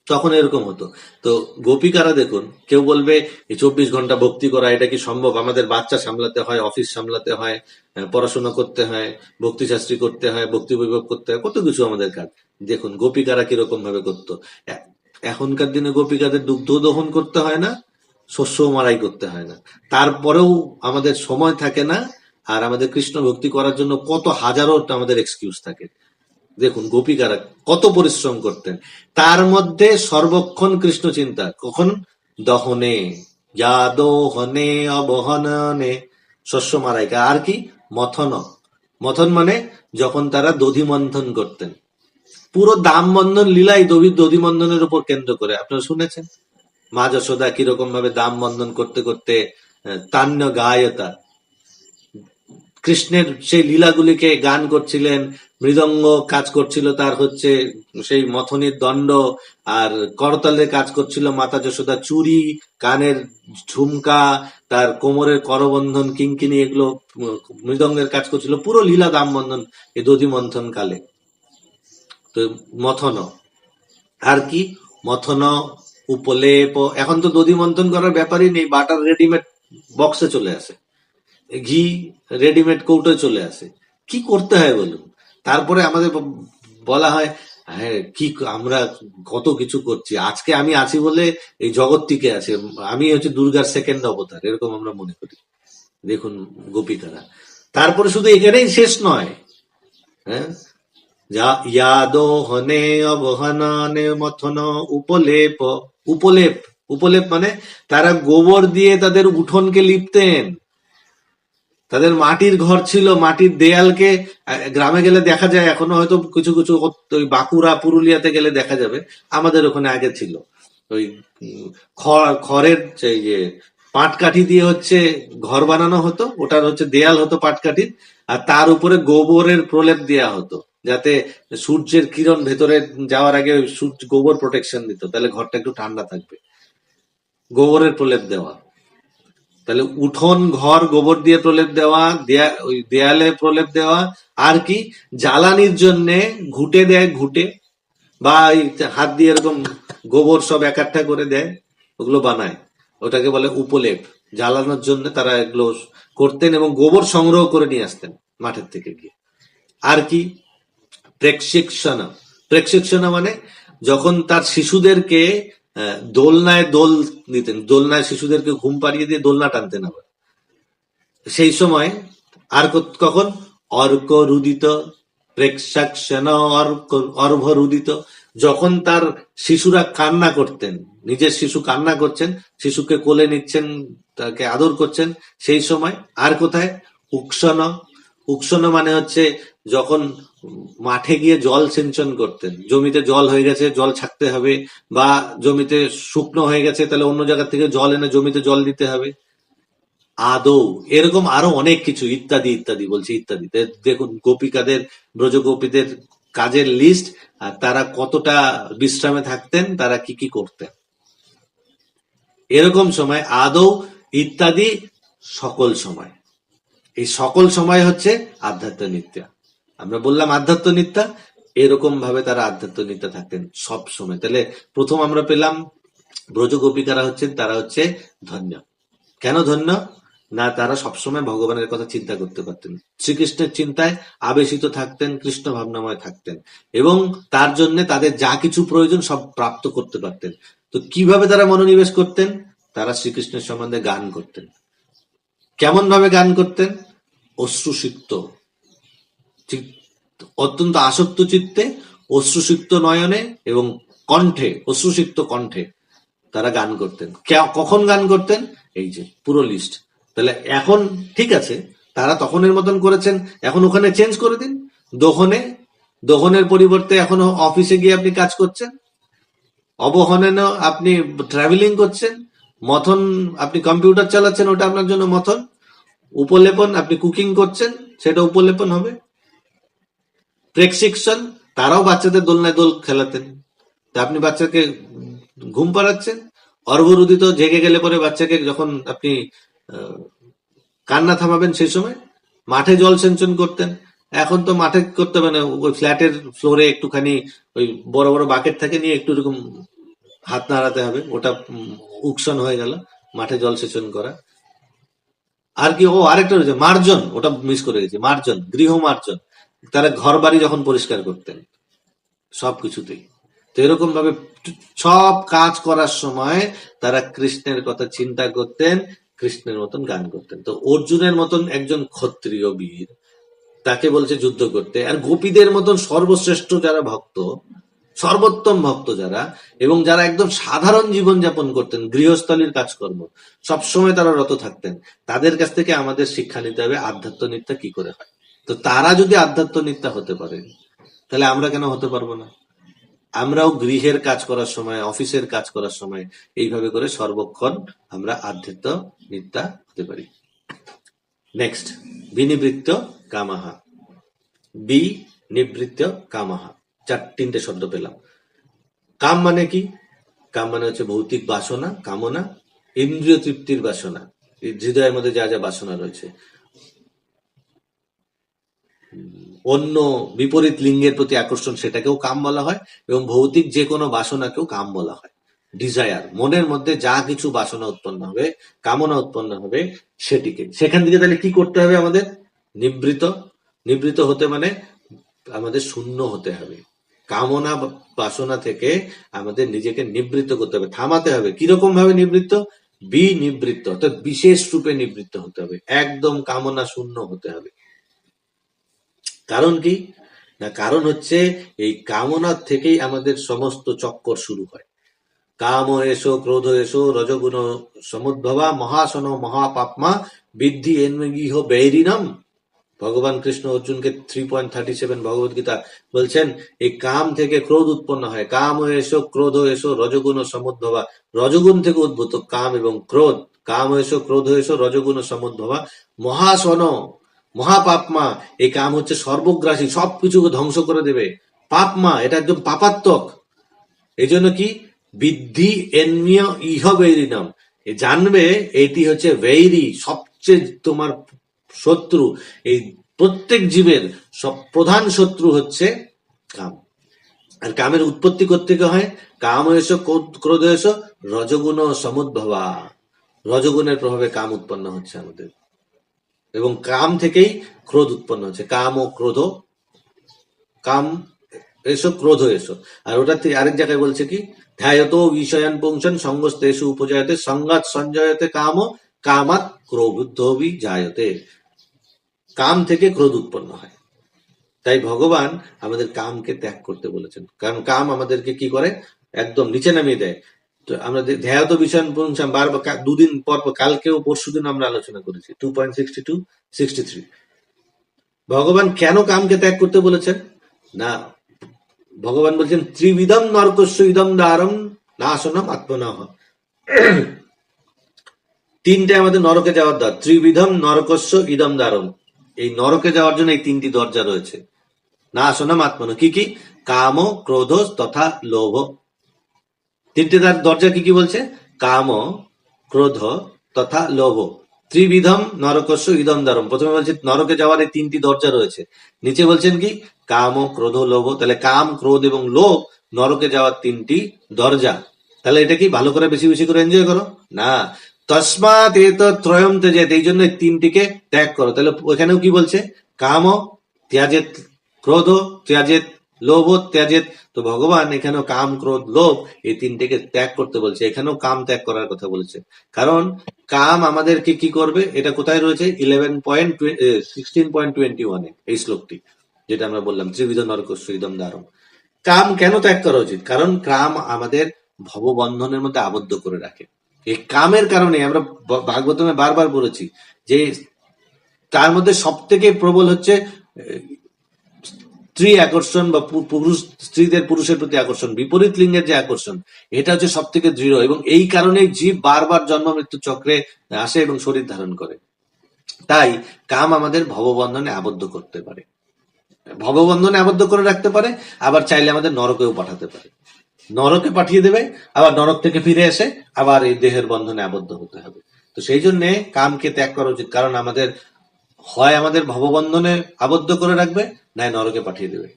তখন এরকম হতো। তো গোপিকারা দেখুন, কেউ বলবে এই 24 ঘন্টা ভক্তি করা এটা কি সম্ভব? আমাদের বাচ্চা সামলাতে হয়, অফিস সামলাতে হয়, পড়াশোনা করতে হয়, ভক্তি শাস্ত্রী করতে হয়, ভক্তি বৈভব করতে হয়, কত কিছু আমাদের কাজ। দেখুন গোপিকারা কিরকম ভাবে করতো। এখনকার দিনে গোপিকাদের দুগ্ধ দহন করতে হয় না, শস্য মারাই করতে হয় না, তারপরেও আমাদের সময় থাকে না। আর আমাদের কৃষ্ণ ভক্তি করার জন্য কত হাজারো আমাদের এক্সকিউজ থাকে। দেখুন গোপিকারা কত পরিশ্রম করতেন, তার মধ্যে সর্বক্ষণ কৃষ্ণ চিন্তা। কখন? দহনে, যা দোহনে অবহননে, শস্য মারাইকা। আর কি? মথন, মথন মানে যখন তারা দধি মন্থন করতেন। পুরো দাম বন্ধন লীলাই দধি মন্থনের উপর কেন্দ্র করে। আপনারা শুনেছেন মা যশোদা কিরকম ভাবে দাম বন্ধন করতে করতে তান্য গায়তা কৃষ্ণের সেই লীলাগুলিকে গান করছিলেন, মৃদঙ্গ কাজ করছিল তার হচ্ছে সেই মথনির দণ্ড, আর করতালে কাজ করছিল মাতা যশোদা চুরি, কানের ঝুমকা, তার কোমরের করবন্ধন, কিঙ্কিনি, এগুলো মৃদঙ্গের কাজ করছিল। পুরো লীলা দাম বন্ধন এই দধি মন্থন কালে। তো মথন, আর কি মথন, উপলেপ। এখন তো দধি মন্থন করার ব্যাপারই নেই, বাটার রেডিমেড বক্সে চলে আসে, ঘি রেডিমেড কৌটোয় চলে আসে। কি করতে হয় বলুন? তারপরে আমাদের বলা হয় হ্যাঁ কি আমরা কত কিছু করছি, আজকে আমি আছি বলে এই জগৎ টিকে আছে, আমি হচ্ছে দুর্গার সেকেন্ড অবতার, এরকম আমরা মনে করি। দেখুন গোপিকারা। তারপরে শুধু এখানেই শেষ নয়, হ্যাঁ, যা ইয়াদোহনে অবহনানে মথন উপলেপ। উপলেপ, উপলেপ মানে তারা গোবর দিয়ে তাদের উঠোনকে লিপতেন। তাদের মাটির ঘর ছিল, মাটির দেয়ালকে গ্রামে গেলে দেখা যায় এখনো, হয়তো কিছু কিছু ওই বাঁকুড়া পুরুলিয়াতে গেলে দেখা যাবে, আমাদের ওখানে আগে ছিল ওই খড়ের এই যে পাটকাঠি দিয়ে হচ্ছে ঘর বানানো হতো, ওটার হচ্ছে দেয়াল হতো পাটকাঠির, আর তার উপরে গোবরের প্রলেপ দেওয়া হতো, যাতে সূর্যের কিরণ ভেতরে যাওয়ার আগে সূর্য গোবর প্রোটেকশন দিত, তাহলে ঘরটা একটু ঠান্ডা থাকবে। গোবরের প্রলেপ দেওয়া, তাহলে উঠোন ঘর গোবর দিয়ে প্রলেপ দেওয়া, ওই দেয়ালে প্রলেপ দেওয়া। আর কি জ্বালানির জন্য ঘুটে দেয়, ঘুটে বা হাত দিয়ে এরকম গোবর সব একাঠা করে দেয়, ওগুলো বানায়, ওটাকে বলে উপলেপ। জ্বালানোর জন্য তারা এগুলো করতেন এবং গোবর সংগ্রহ করে নিয়ে আসতেন মাঠের থেকে গিয়ে। আর কি প্রেক্ষিকশনা। প্রেক্ষিকশনা মানে যখন তার শিশুদেরকে দোলনায় দোল দিতেন, দোলনায় শিশুদেরকে ঘুম পাড়িয়ে দিয়ে দোলনা টানতেন আবার, সেই সময়। আর কখন অর্ক রুদিত, প্রেক্ষাক্ষণ অর্ভ রুদিত, যখন তার শিশুরা কান্না করতেন, নিজের শিশু কান্না করছেন, শিশুকে কোলে নিচ্ছেন, তাকে আদর করছেন, সেই সময়। আর কোথায় উৎসন। উৎসন মানে হচ্ছে যখন মাঠে গিয়ে জল সিঞ্চন করতেন, জমিতে জল হয়ে গেছে জল ছাকতে হবে, বা জমিতে শুকনো হয়ে গেছে তাহলে অন্য জায়গা থেকে জল এনে জমিতে জল দিতে হবে। আদৌ এরকম আরো অনেক কিছু, ইত্যাদি ইত্যাদি, বলছি ইত্যাদি। দেখুন গোপিকাদের, ব্রজগোপীদের কাজের লিস্ট, আর তারা কতটা বিশ্রামে থাকতেন, তারা কি কি করতেন। এরকম সময় আদৌ ইত্যাদি সকল সময়, এই সকল সময় হচ্ছে আধ্যাত্ম নিত্যা। আমরা বললাম আধ্যাত্ম নিত্যা, এরকম ভাবে তারা আধ্যাত্ম নিত্যা থাকতেন সব সময়। তাহলে প্রথম আমরা পেলাম ব্রজগোপিকারা হচ্ছেন, তারা হচ্ছে ধন্য। কেন ধন্য? না, তারা সবসময় ভগবানের কথা চিন্তা করতে পারতেন, শ্রীকৃষ্ণের চিন্তায় আবেশিত থাকতেন, কৃষ্ণ ভাবনাময় থাকতেন, এবং তার জন্য তাদের যা কিছু প্রয়োজন সব প্রাপ্ত করতে পারতেন। তো কিভাবে তারা মনোনিবেশ করতেন? তারা শ্রীকৃষ্ণের সম্বন্ধে গান করতেন। কেমন ভাবে গান করতেন? অশ্রুসিক্ত, অত্যন্ত আসক্ত চিত্তে, অশ্রুসিক্ত নয়নে এবং কণ্ঠে, অশ্রুসিক্ত কণ্ঠে তারা গান করতেন। কখন গান করতেন? এই যে পুরো লিস্ট। তাহলে এখন ঠিক আছে, তারা তখনের মতন করেছেন, এখন ওখানে চেঞ্জ করে দিন। দোহনে, দোহনের পরিবর্তে এখন অফিসে গিয়ে আপনি কাজ করছেন। অবহনেন আপনি ট্রাভেলিং করছেন। মথন আপনি কম্পিউটার চালাচ্ছেন, ওটা আপনার জন্য মথন। উপলেপন আপনি কুকিং করছেন, সেটা উপলেপন হবে। প্রেক্ষিকশন, তারাও বাচ্চাদের দোলনায় দোল খেলাতেন, তা আপনি বাচ্চাকে ঘুম পাড়াচ্ছেন। অর্ঘরুদিত, জেগে গেলে পরে বাচ্চাকে যখন আপনি কান্না থামাবেন সেই সময়। মাঠে জল সিঞ্চন করতেন, এখন তো মাঠে করতে মানে ওই ফ্ল্যাটের ফ্লোরে একটুখানি ওই বড় বড় বাকেট থাকে, নিয়ে একটু এরকম হাত নাড়াতে হবে, ওটা উকসন হয়ে গেল, মাঠে জল সেচন করা। আর কি, ও আরেকটা রয়েছে মার্জন, ওটা মিস করে গেছি, মার্জন, গৃহ মার্জন। তারা ঘর বাড়ি যখন পরিষ্কার করতেন সবকিছুতেই। তো এরকম ভাবে সব কাজ করার সময় তারা কৃষ্ণের কথা চিন্তা করতেন, কৃষ্ণের মতন গান করতেন। তো অর্জুনের মতন একজন ক্ষত্রিয় বীর, তাকে বলছে যুদ্ধ করতে। আর গোপীদের মতন সর্বশ্রেষ্ঠ যারা ভক্ত, সর্বোত্তম ভক্ত যারা, এবং যারা একদম সাধারণ জীবন যাপন করতেন, গৃহস্থলীর কাজকর্ম সবসময় তারা রত থাকতেন, তাদের কাছ থেকে আমাদের শিক্ষা নিতে হবে আধ্যাত্ম নিত্যা কি করে হয়। তো তারা যদি আধ্যাত্ম নিত্যা হতে পারে, তাহলে আমরা কেন হতে পারবো না? আমরাও গৃহের কাজ করার সময়, অফিসের কাজ করার সময় এইভাবে করে সর্বক্ষণ আমরা আধ্যাত্ম নিত্যা হতে পারি। নেক্সট, বিনিবৃত্ত কামাহা। বি নিবৃত্ত কামাহা, তিনটে শব্দ পেলাম। কাম মানে কি? কাম মানে হচ্ছে ভৌতিক বাসনা, কামনা, ইন্দ্রিয় তৃপ্তির বাসনা, হৃদয়ের মধ্যে যা যা বাসনা রয়েছে। অন্য বিপরীত লিঙ্গের প্রতি আকর্ষণ, সেটাকেও কাম বলা হয়। এবং ভৌতিক যে কোনো বাসনাকেও কাম বলা হয়। ডিজায়ার, মনের মধ্যে যা কিছু বাসনা উৎপন্ন হবে, কামনা উৎপন্ন হবে, সেটিকে, সেখান থেকে তাহলে কি করতে হবে আমাদের? নিবৃত। নিবৃত হতে মানে আমাদের শূন্য হতে হবে। কামনা বাসনা থেকে আমাদের নিজেকে নিবৃত্ত করতে হবে, থামাতে হবে। কিরকম ভাবে নিবৃত্ত? বিনিবৃত্ত, অর্থাৎ বিশেষ রূপে নিবৃত্ত হতে হবে, একদম কামনা শূন্য হতে হবে। কারণ কি না, কারণ হচ্ছে এই কামনার থেকেই আমাদের সমস্ত চক্কর শুরু হয়। কাম এসো ক্রোধ এসো রজগুণ সমুদ্ভবা মহাসন মহাপাপমা বৃদ্ধি এন্মগিহ বৈরিনম। ভগবান কৃষ্ণ অর্জুনকে 3.37 ভগবত গীতা বলছেন, এই কাম থেকে ক্রোধ উৎপন্ন হয়। কাম এসো ক্রোধ এসো রজগুণ সমুদ্ভবা, রজগুণ থেকে উদ্ভূত কাম এবং ক্রোধ। কাম এসো ক্রোধ এসো রজগুণ সমুদ্ভবা মহাসন মহাপাপমা, এই কাম হচ্ছে সর্বগ্রাসী, সবকিছুকে ধ্বংস করে দেবে। পাপমা, এটা একদম পাপাত্মক। এই জন্য কি বৃদ্ধি এন্মিয় ইহ বৈরিনম, জানবে এটি হচ্ছে বৈরি, সবচেয়ে তোমার শত্রু। এই প্রত্যেক জীবের সব প্রধান শত্রু হচ্ছে কাম। আর কামের উৎপত্তি করতে হয়, কাম এসো ক্রোধ এসো রজগুণ সমুদ্ভবা, রজগুণের প্রভাবে কাম উৎপন্ন হচ্ছে আমাদের, এবং কাম থেকেই ক্রোধ উৎপন্ন হচ্ছে। কাম ও ক্রোধ, কাম এসো ক্রোধ এসো। আর ওটা আরেক জায়গায় বলছে কি, ধ্যায়ত বিষয়ান পুংসন সঙ্গস্তেষু উপজায়তে সংঘাত সঞ্জয়তে কাম কামাত ক্রোধবি জায়তে, কাম থেকে ক্রোধ উৎপন্ন হয়। তাই ভগবান আমাদের কামকে ত্যাগ করতে বলেছেন, কারণ কাম আমাদেরকে কি করে, একদম নিচে নামিয়ে দেয়। তো আমরা ধ্যায়ত বিষয়ান পুংসন বারবার, দুদিন পর, কালকেও পরশুদিন আমরা আলোচনা করেছি 2.62-63। ভগবান কেন কামকে ত্যাগ করতে বলেছেন না, ভগবান বলছেন ত্রিবিধম নরকস্য ইদম দ্বারম নাশনম আত্মনাহ, তিনটে আমাদের নরকে যাওয়ার দ্বার। ত্রিবিধম নরকস্য ইদম দ্বারম, এই নরকে যাওয়ার জন্য এই তিনটি দরজা রয়েছে। নাশনম আত্মন, কি কি? কাম ক্রোধ তথা লোভ। তিনটে দরজা কি কি বলছে? কাম ক্রোধ তথা লোভ। ত্রিবিধম নরকস্য ইদম দ্বারম, প্রথমে বলছে নরকে যাওয়ার এই তিনটি দরজা রয়েছে। নিচে বলছেন কি? কাম ক্রোধ লোভ। তাহলে কাম ক্রোধ এবং লোভ নরকে যাওয়ার তিনটি দরজা। তাহলে এটা কি ভালো করে বেশি বেশি করে এনজয় করো না, তসমাৎ ত্রয়ম ত্যজেৎ, এই জন্য তিনটিকে ত্যাগ করো। তাহলে ওখানেও কি বলছে? কাম ত্যাজেত, ক্রোধ ত্যাজেত, লোভ ত্যাজেত। তো ভগবান এখানেও কাম ক্রোধ লোভ এই তিনটিকে ত্যাগ করতে বলছে, এখানেও কাম ত্যাগ করার কথা বলেছে। কারণ কাম আমাদেরকে কি করবে, এটা কোথায় রয়েছে? 16.21 এই শ্লোকটি, যেটা আমরা বললাম ত্রিবিধ নরকস্য ইদম দ্বারম। কাম কেন ত্যাগ করা উচিত? কারণ কাম আমাদের ভববন্ধনের মধ্যে আবদ্ধ করে রাখে। এই কামের কারণে আমরা ভাগবতমে বারবার বলেছি যে তার মধ্যে সব থেকে প্রবল হচ্ছে স্ত্রী আকর্ষণ, বা পুরুষ স্ত্রীদের পুরুষের প্রতি আকর্ষণ, বিপরীত লিঙ্গের যে আকর্ষণ, এটা হচ্ছে সব থেকে দৃঢ়। এবং এই কারণেই জীব বারবার জন্ম মৃত্যু চক্রে আসে এবং শরীর ধারণ করে। তাই কাম আমাদের ভববন্ধনে আবদ্ধ করতে পারে, ভববন্ধনে আবদ্ধ করে রাখতে পারে, আবার চাইলে আমাদের নরকেও পাঠাতে পারে। নরকে পাঠিয়ে দেবে, আবার নরক থেকে ফিরে এসে আবার এই দেহের বন্ধনে আবদ্ধ হতে হবে। তো সেই জন্য কামকে ত্যাগ করা উচিত, কারণ আমাদের হয় আমাদের ভববন্ধনে আবদ্ধ করে রাখবে, নাই নরকে পাঠিয়ে দেবে।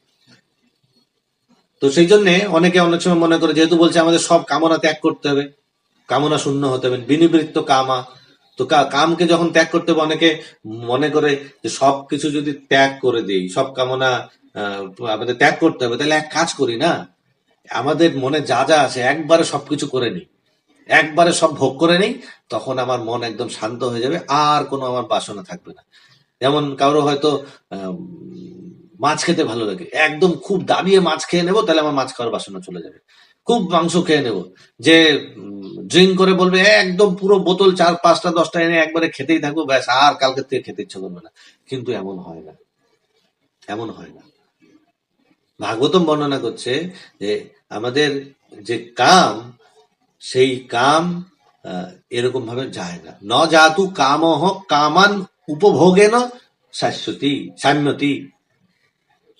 তো সেই জন্য অনেকে অনেক সময় মনে করে, যেহেতু বলছে আমাদের সব কামনা ত্যাগ করতে হবে, কামনা শূন্য হতে হবে, বিনিবৃত্ত কামা, তো কামকে যখন ত্যাগ করতে হবে, অনেকে মনে করে যে সবকিছু যদি ত্যাগ করে দিই, সব কামনা আমাদের ত্যাগ করতে হবে, তাহলে এক কাজ করি না, আমাদের মনে যা যা আছে একবারে সবকিছু করে নিই, একবারে সব ভোগ করে নিই, তখন আমার মন একদম শান্ত হয়ে যাবে, আর কোনো আমার বাসনা থাকবে না। যেমন কারো হয়তো মাছ খেতে ভালো লাগে, একদম খুব দাবিয়ে মাছ খেয়ে নেবো, তাহলে আমার মাছ খাওয়ার বাসনা চলে যাবে। খুব মাংস খেয়ে নেবো, যে ড্রিঙ্ক করে বলবে একদম পুরো বোতল 4, 5টা 10টা এনে একবারে খেতেই থাকবো, ব্যাস আর কালকে থেকে খেতে ইচ্ছা করবে না। কিন্তু এমন হয় না, এমন হয় না। ভাগবতম বর্ণনা করছে যে আমাদের যে কাম, সেই কাম এরকম ভাবে যায় না। ন জাতু কামহ কামান উপভোগেন শাশ্বতী সাম্যতি,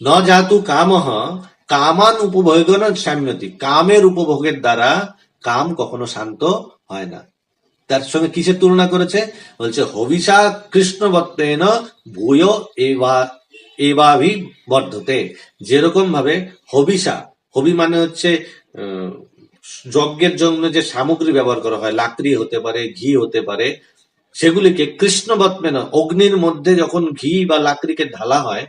ন জাতু কামহ কামান উপভোগেন সাম্যতি, কামের উপভোগের দ্বারা কাম কখনো শান্ত হয় না। তার সঙ্গে কিসের তুলনা করেছে? বলছে হবিষা কৃষ্ণবত্তেন ভূয় এবা এভাবেই বর্ধতে। যেরকম ভাবে হবিষা, হবি মানে হচ্ছে আহ, যজ্ঞের জন্য যে সামগ্রী ব্যবহার করা হয়, লাকড়ি হতে পারে, ঘি হতে পারে, সেগুলিকে কৃষ্ণবৎমেন, অগ্নির মধ্যে যখন ঘি বা লাকড়িকে ঢালা হয়,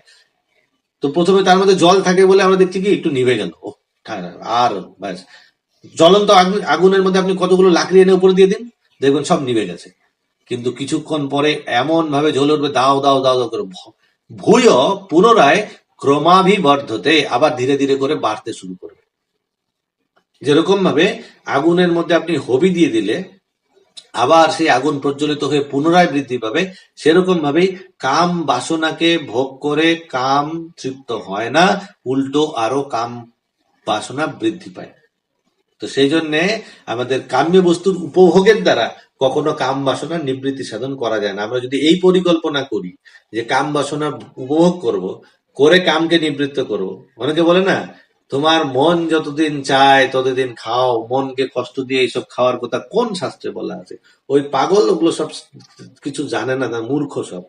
তো প্রথমে তার মধ্যে জল থাকে বলে আমরা দেখছি কি একটু নিভে গেল, ও আর ব্যাস, জ্বলন্ত আগুনের মধ্যে আপনি কতগুলো লাকড়ি এনে উপরে দিয়ে দিন, দেখবেন সব নিভে গেছে। কিন্তু কিছুক্ষণ পরে এমন ভাবে জ্বলে উঠবে, দাও দাও দাও দাও করে, ভূয় পুনরায় ক্রমাভিবর্ধতে, আবার ধীরে ধীরে করে বাড়তে শুরু করবে। যেরকম ভাবে আগুনের মধ্যে আপনি হবি দিয়ে দিলে আবার সেই আগুন প্রজ্বলিত হয়ে পুনরায় বৃদ্ধি পাবে, সেরকম ভাবেই কাম বাসনাকে ভোগ করে কাম তৃপ্ত হয় না, উল্টো আরো কাম বাসনা বৃদ্ধি পায়। তো সেই জন্য আমাদের কাম্য বস্তুর উপভোগের দ্বারা কখনো কাম বাসনা নিবৃত্তি সাধন করা যায় না। আমরা যদি এই পরিকল্পনা করি যে কাম বাসনা উপভোগ করব, করে কামকে নিবৃত্ত করব, অনেকে বলে না, তোমার মন যতদিন চায় ততদিন খাও, মনকে কষ্ট দিয়ে এইসব খাওয়ার কথা কোন শাস্ত্রে বলা আছে? ওই পাগল, ওগুলো সব কিছু জানে না, না মূর্খ সব,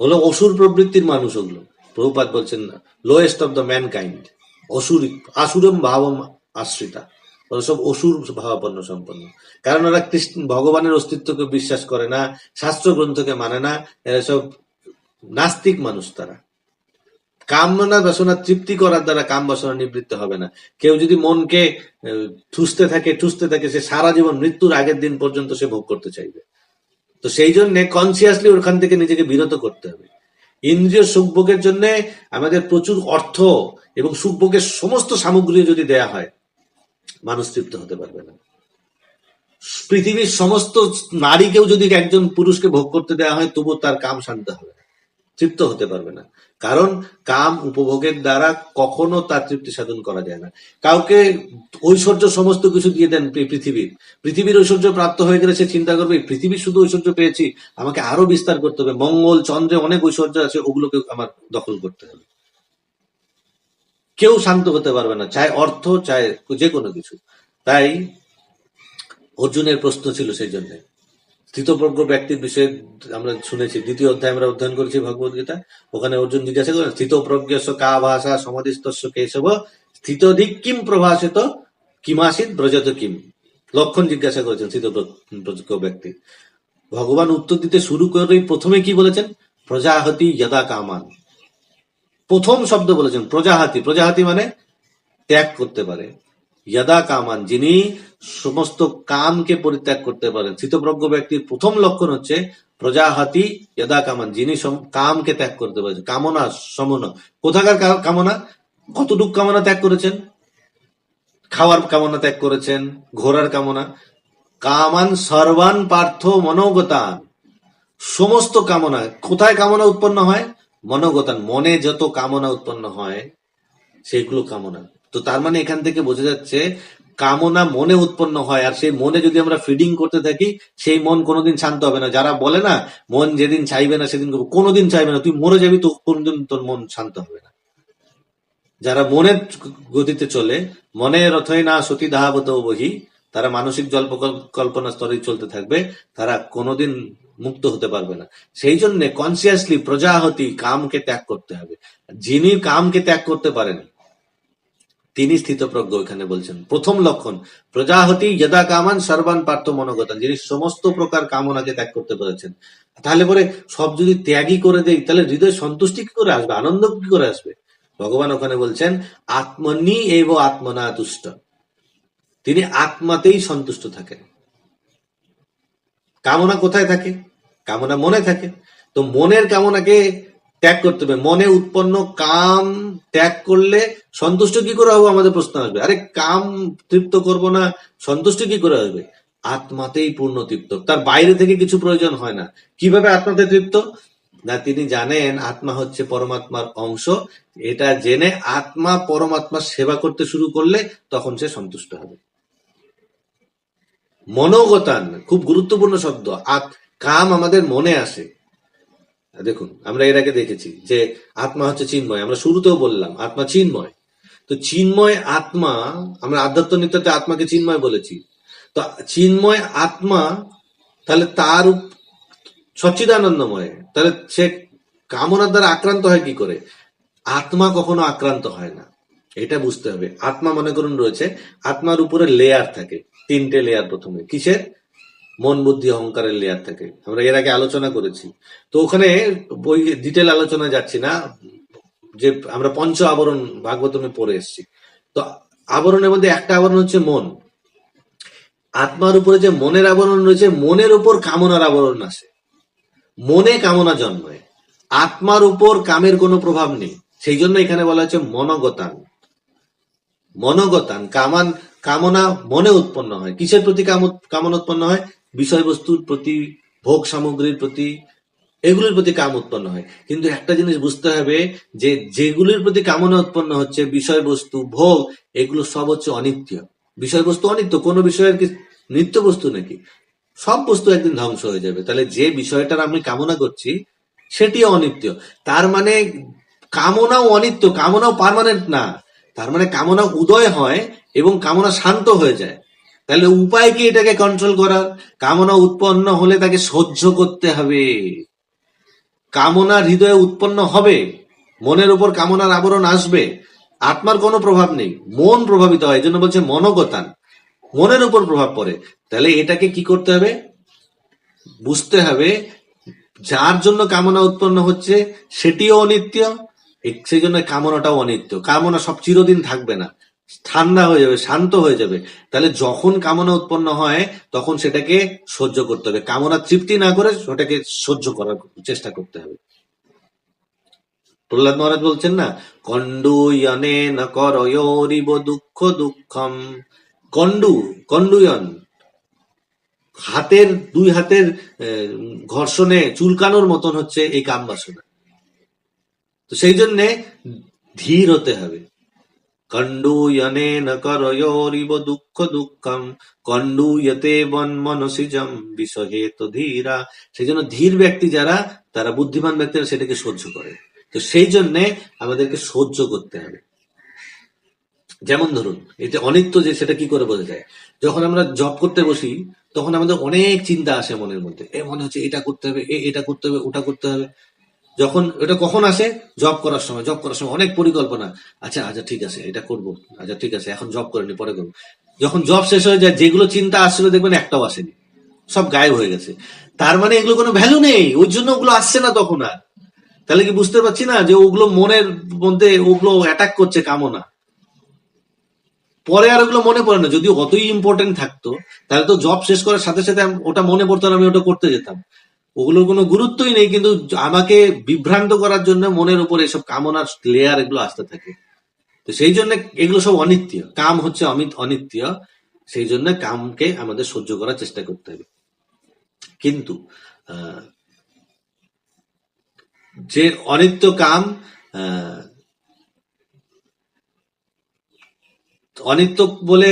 হলো অসুর প্রবৃত্তির মানুষ ওগুলো। প্রভুপাদ বলছেন না, লোয়েস্ট অফ দ্য ম্যানকাইন্ড, অসুরি, আসুরম ভাবম আশ্রিতা, ওরা সব অসুর ভাবাপন্ন সম্পন্ন। কারণ ওরা কৃষ্ণ ভগবানের অস্তিত্বকে বিশ্বাস করে না, শাস্ত্র গ্রন্থকে মানে না, এরা সব নাস্তিক মানুষ। তারা কামনা বাসনা তৃপ্তি করার দ্বারা কাম বাসনা নিবৃত্ত হবে না। কেউ যদি মনকে ঠুসতে থাকে, সে সারা জীবন মৃত্যুর আগের দিন পর্যন্ত সে ভোগ করতে চাইবে। তো সেই জন্য কনসিয়াসলি ওখান থেকে নিজেকে বিরত করতে হবে। ইন্দ্রিয় সুখভোগের জন্য আমাদের প্রচুর অর্থ এবং সুখভোগের সমস্ত সামগ্রী যদি দেয়া হয়, মানুষ তৃপ্ত হতে পারবে না। পৃথিবীর সমস্ত নারীকেও যদি একজন পুরুষকে ভোগ করতে দেওয়া হয়, তবু তার কাম শান্ত হবে না, তৃপ্ত হতে পারবে না। কারণ কাম উপভোগের দ্বারা কখনো তার তৃপ্তি সাধন করা যায় না। কাউকে ঐশ্বর্য সমস্ত কিছু দিয়ে দেন, পৃথিবীর ঐশ্বর্য প্রাপ্ত হয়ে গেলে সে চিন্তা করবে, পৃথিবীর শুধু ঐশ্বর্য পেয়েছি, আমাকে আরো বিস্তার করতে হবে, মঙ্গল চন্দ্রে অনেক ঐশ্বর্য আছে, ওগুলোকে আমার দখল করতে হবে। কেউ শান্ত হতে পারবে না, চাই অর্থ, চাই যে কোনো কিছু। তাই অর্জুনের প্রশ্ন ছিল সেই জন্য। স্থিতপ্রজ্ঞ ব্যক্তির বিষয়ে আমরা শুনেছি, 2য় অধ্যায় আমরা অধ্যয়ন করেছি ভগবদ গীতা। ওখানে অর্জুন জিজ্ঞাসা করেন, স্থিতপ্রজ্ঞস্য কা ভাষা সমাধিস্তস্য কেশব স্থিতধিক কিম প্রভাসিত কিমাসিত ব্রজত কিম। লক্ষণ জিজ্ঞাসা করেছেন স্থিতপ্রজ্ঞ ব্যক্তি। ভগবান উত্তর দিতে শুরু করেই প্রথমে কি বলেছেন? প্রজাহতি যদা কামান। প্রথম শব্দ বলেছেন প্রজাহাতি। প্রজাহাতি মানে ত্যাগ করতে পারে। যদা কামান, যিনি সমস্ত কামকে পরিত্যাগ করতে পারেন। স্থিতপ্রজ্ঞ ব্যক্তির প্রথম লক্ষণ হচ্ছে প্রজাহাতি যদা কামান, যিনি কামকে ত্যাগ করতে পারেন। কামনা সমন, কোথাকার কামনা? কতটুক কামনা ত্যাগ করেছেন? খাওয়ার কামনা ত্যাগ করেছেন, ঘোরার কামনা। কামান সর্বান পার্থ মনোগতান, সমস্ত কামনা। কোথায় কামনা উৎপন্ন হয়? মনোগতান, মনে যত কামনা উৎপন্ন হয় সেগুলো কামনা। তো তার মানে এখান থেকে বোঝা যাচ্ছে কামনা মনে উৎপন্ন হয়, আর সেই মনে যদি আমরা ফিডিং করতে থাকি, সেই মন কোনোদিন শান্ত হবে না। যারা বলে না মন যেদিন চাইবে না সেদিন কোনোদিন চাইবে না, তুই মরে যাবি তো কোনোদিন তোর মন শান্ত হবে না। যারা মনের গতিতে চলে, মনের রথই না সতী দাহাবত বহি, তারা মানসিক কল্পনা স্তরে চলতে থাকবে, তারা কোনোদিন মুক্ত হতে পারবে না। সেই জন্য কনসিয়াসলি প্রজাহতি, কামকে ত্যাগ করতে হবে। যিনি কামকে ত্যাগ করতে পারেন তিনি স্থিতপ্রজ্ঞ। এখানে বলছেন প্রথম লক্ষণ প্রজাহতি যদা কামান সর্বান পার্থ মনোগতান, যিনি সমস্ত প্রকার কামনাকে ত্যাগ করতে পেরেছেন। তাহলে পরে সব যদি ত্যাগই করে দেই, তাহলে হৃদয় সন্তুষ্টি কি করে আসবে, আনন্দ কি করে আসবে? ভগবান ওখানে বলছেন আত্মনি এব আত্মনা তুষ্ট, তিনি আত্মাতেই সন্তুষ্ট থাকেন। কামনা কোথায় থাকে? কামনা মনে থাকে। তো মনের কামনাকে ত্যাগ করতে হবে। মনে উৎপন্ন কাম ত্যাগ করলে সন্তুষ্ট কি করে হবো? আমাদের প্রশ্ন আসবে, আরে কাম তৃপ্ত করব না, সন্তুষ্ট কি করে আসবে? আত্মাতেই পূর্ণ তৃপ্ত, তার বাইরে থেকে কিছু প্রয়োজন হয় না। কিভাবে আত্মাতে তৃপ্ত? না, তিনি জানেন আত্মা হচ্ছে পরমাত্মার অংশ। এটা জেনে আত্মা পরমাত্মার সেবা করতে শুরু করলে তখন সে সন্তুষ্ট হবে। মনোগতান খুব গুরুত্বপূর্ণ শব্দ। কাম আমাদের মনে আসে। দেখুন, আমরা এর আগে দেখেছি যে আত্মা হচ্ছে চিন্ময়, আমরা শুরুতেও বললাম আত্মা চিন্ময়। তো চিন্ময় আত্মা, আমরা আধ্যাত্ম নিত্যতে আত্মাকে চিন্ময় বলেছি। তো চিন্ময় আত্মা, তাহলে তার সচ্চিদানন্দময়, তাহলে সে কামনার দ্বারা আক্রান্ত হয় কি করে? আত্মা কখনো আক্রান্ত হয় না, এটা বুঝতে হবে। আত্মা মনে করুন রয়েছে, আত্মার উপরে লেয়ার থাকে, 3টে লেয়ার। প্রথমে কিসের? মন বুদ্ধি অহংকারের লেয়ার থাকে, আমরা এর আগে আলোচনা করেছি। তো ওখানে বই ডিটেল আলোচনা যাচ্ছি না, যে আমরা পঞ্চ আবরণ ভাগবতমে পড়ে এসেছি। তো আবরণের মধ্যে একটা আবরণ হচ্ছে মন। আত্মার উপরে যে মনের আবরণ রয়েছে, মনের উপর কামনার আবরণ আসে, মনে কামনা জন্মায়। আত্মার উপর কামের কোনো প্রভাব নেই, সেই জন্য এখানে বলা হচ্ছে মনোগতান। মনোগতান কামান, কামনা মনে উৎপন্ন হয়। কিসের প্রতি কামনা উৎপন্ন হয়? বিষয়বস্তুর প্রতি, ভোগ সামগ্রীর প্রতি, এগুলির প্রতি কাম উৎপন্ন হয়। কিন্তু একটা জিনিস বুঝতে হবে, যে যেগুলির প্রতি কামনা উৎপন্ন হচ্ছে, বিষয়বস্তু, ভোগ, এগুলো সব হচ্ছে অনিত্য। বিষয়বস্তু অনিত্য, কোনো বিষয়ের কি নিত্য বস্তু নাকি? সব বস্তু একদিন ধ্বংস হয়ে যাবে। তাহলে যে বিষয়টার আমি কামনা করছি সেটিও অনিত্য। তার মানে কামনাও অনিত্য, কামনাও পার্মানেন্ট না। তার মানে কামনা উদয় হয় এবং কামনা শান্ত হয়ে যায়। তাহলে উপায় কি এটাকে কন্ট্রোল করার? কামনা উৎপন্ন হলে তাকে সহ্য করতে হবে। কামনা হৃদয়ে উৎপন্ন হবে, মনের উপর কামনার আবরণ আসবে, আত্মার কোনো প্রভাব নেই, মন প্রভাবিত হয়। এই জন্য বলছে মনোগতান, মনের উপর প্রভাব পড়ে। তাহলে এটাকে কি করতে হবে? বুঝতে হবে, যার জন্য কামনা উৎপন্ন হচ্ছে সেটিও অনিত্য, সেই জন্য কামনাটাও অনিত্য। কামনা সব চিরদিন থাকবে না, ঠান্ডা হয়ে যাবে, শান্ত হয়ে যাবে। তাহলে যখন কামনা উৎপন্ন হয় তখন সেটাকে সহ্য করতে হবে, কামনা তৃপ্তি না করে সেটাকে সহ্য করার চেষ্টা করতে হবে। প্রহ্লাদ মহারাজ বলছেন না, কণ্ডুয়নে না করয়োরিব দুঃখ দুঃখম। কণ্ডুয়ন, হাতের, দুই হাতের ঘর্ষণে চুলকানোর মতন হচ্ছে এই কাম বাসনা। তো সেই জন্যে ধীর হতে হবে। কণ্ডুয়নে না করয়োরিব দুঃখ দুঃখম কণ্ডুয়তে বন মনসিজম বিষহেত ধীরা। সেই জন্য ধীর ব্যক্তি যারা, তারা বুদ্ধিমান ব্যক্তিরা সেটাকে সহ্য করে। তো সেই জন্যে আমাদেরকে সহ্য করতে হবে। যেমন ধরুন, এটা অনিত্য যে, সেটা কি করে বোঝা যায়? যখন আমরা জব করতে বসি তখন আমাদের অনেক চিন্তা আসে মনের মধ্যে, মনে হচ্ছে এটা করতে হবে, এটা করতে হবে, ওটা করতে হবে। যখন এটা কখন আসে? জব করার সময়। জব করার সময় অনেক পরিকল্পনা, আচ্ছা আচ্ছা ঠিক আছে এটা করব, আচ্ছা ঠিক আছে এখন জব করে নি, পরে করবো। যখন জব শেষ হয়ে যায়, যেগুলো চিন্তা আসছিল দেখবেন একটাও আসেনি, সব গায়েব হয়ে গেছে। তার মানে এগুলো কোনো ভ্যালু নেই, ওই জন্য ওগুলো আসছে না তখন আর। তাহলে কি বুঝতে পারছি না যে ওগুলো মনের মধ্যে, ওগুলো অ্যাটাক করছে কামনা। পরে আর ওগুলো মনে পড়ে না। যদি অতই ইম্পর্টেন্ট থাকতো তাহলে তো জব শেষ করার সাথে সাথে ওটা মনে পড়তো না, আমি ওটা করতে যেতাম। ওগুলোর কোনো গুরুত্বই নেই, কিন্তু আমাকে বিভ্রান্ত করার জন্য মনের উপর এসব কামনার লেয়ার এগুলো আসতে থাকে। তো সেই জন্য এগুলো সব অনিত্য, কাম হচ্ছে অনিত্য। সেই জন্য কামকে আমাদের সহ্য করার চেষ্টা করতে হবে। কিন্তু যে অনিত্য কাম, অনিত্য বলে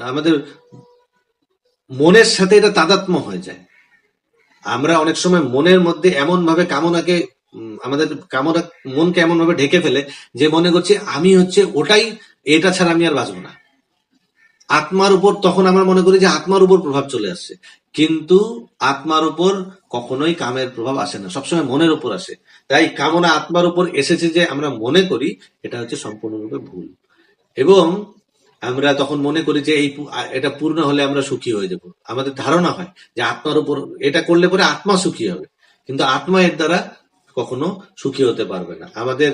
আমাদের মনের সাথে এটা তাদাত্ম্য হয়ে যায়। আমরা অনেক সময় মনের মধ্যে এমন ভাবে কামনাকে, আমাদের কামনা মনকে এমন ভাবে ঢেকে ফেলে যে মনে করছি আমি হচ্ছে ওটাই, এটা ছাড়া আমি আর বাঁচবো না। আত্মার উপর তখন আমরা মনে করি যে আত্মার উপর প্রভাব চলে আসছে, কিন্তু আত্মার উপর কখনোই কামের প্রভাব আসে না, সবসময় মনের উপর আসে। তাই কামনা আত্মার উপর এসেছে যে আমরা মনে করি, এটা হচ্ছে সম্পূর্ণরূপে ভুল। এবং আমরা তখন মনে করি যে এটা পূর্ণ হলে আমরা সুখী হয়ে যাব। আমাদের ধারণা হয় যে আত্মার উপর এটা করলে পরে আত্মা সুখী হবে, কিন্তু আত্মা এর দ্বারা কখনো সুখী হতে পারবে না। আমাদের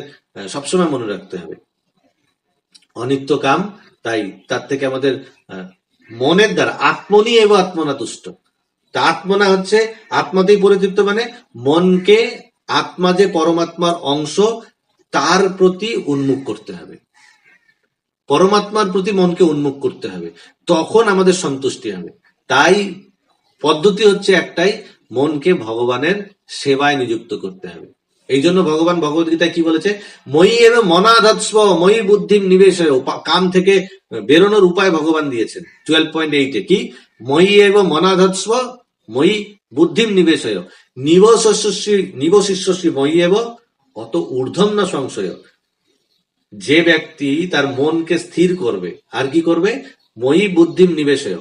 সবসময় মনে রাখতে হবে অনিত্য কাম। তাই তার থেকে আমাদের মনের দ্বারা আত্মনি এবং আত্মনা তুষ্ট। তা আত্মনা হচ্ছে আত্মাতেই পরিতৃপ্ত, মানে মনকে আত্মা যে পরমাত্মার অংশ তার প্রতি উন্মুখ করতে হবে, পরমাত্মার প্রতি মনকে উন্মুখ করতে হবে, তখন আমাদের সন্তুষ্টি হবে। তাই পদ্ধতি হচ্ছে একটাই, মনকে ভগবানের সেবায় নিযুক্ত করতে হবে। এই জন্য ভগবান ভগবদ্গীতায় কি বলেছে? মই এব মনাধৎস্ব মই বুদ্ধিম নিবেশয়। কাম থেকে বেরোনোর উপায় ভগবান দিয়েছেন 12.8-এ। কি? মই এব মনাধৎস্ব মই বুদ্ধিম নিবেশয় নিবশিষ্যসি মই এব অত ঊর্ধ্বম না সংশয়। যে ব্যক্তি তার মনকে স্থির করবে, আর কি করবে? মই বুদ্ধিম নিবেশয়,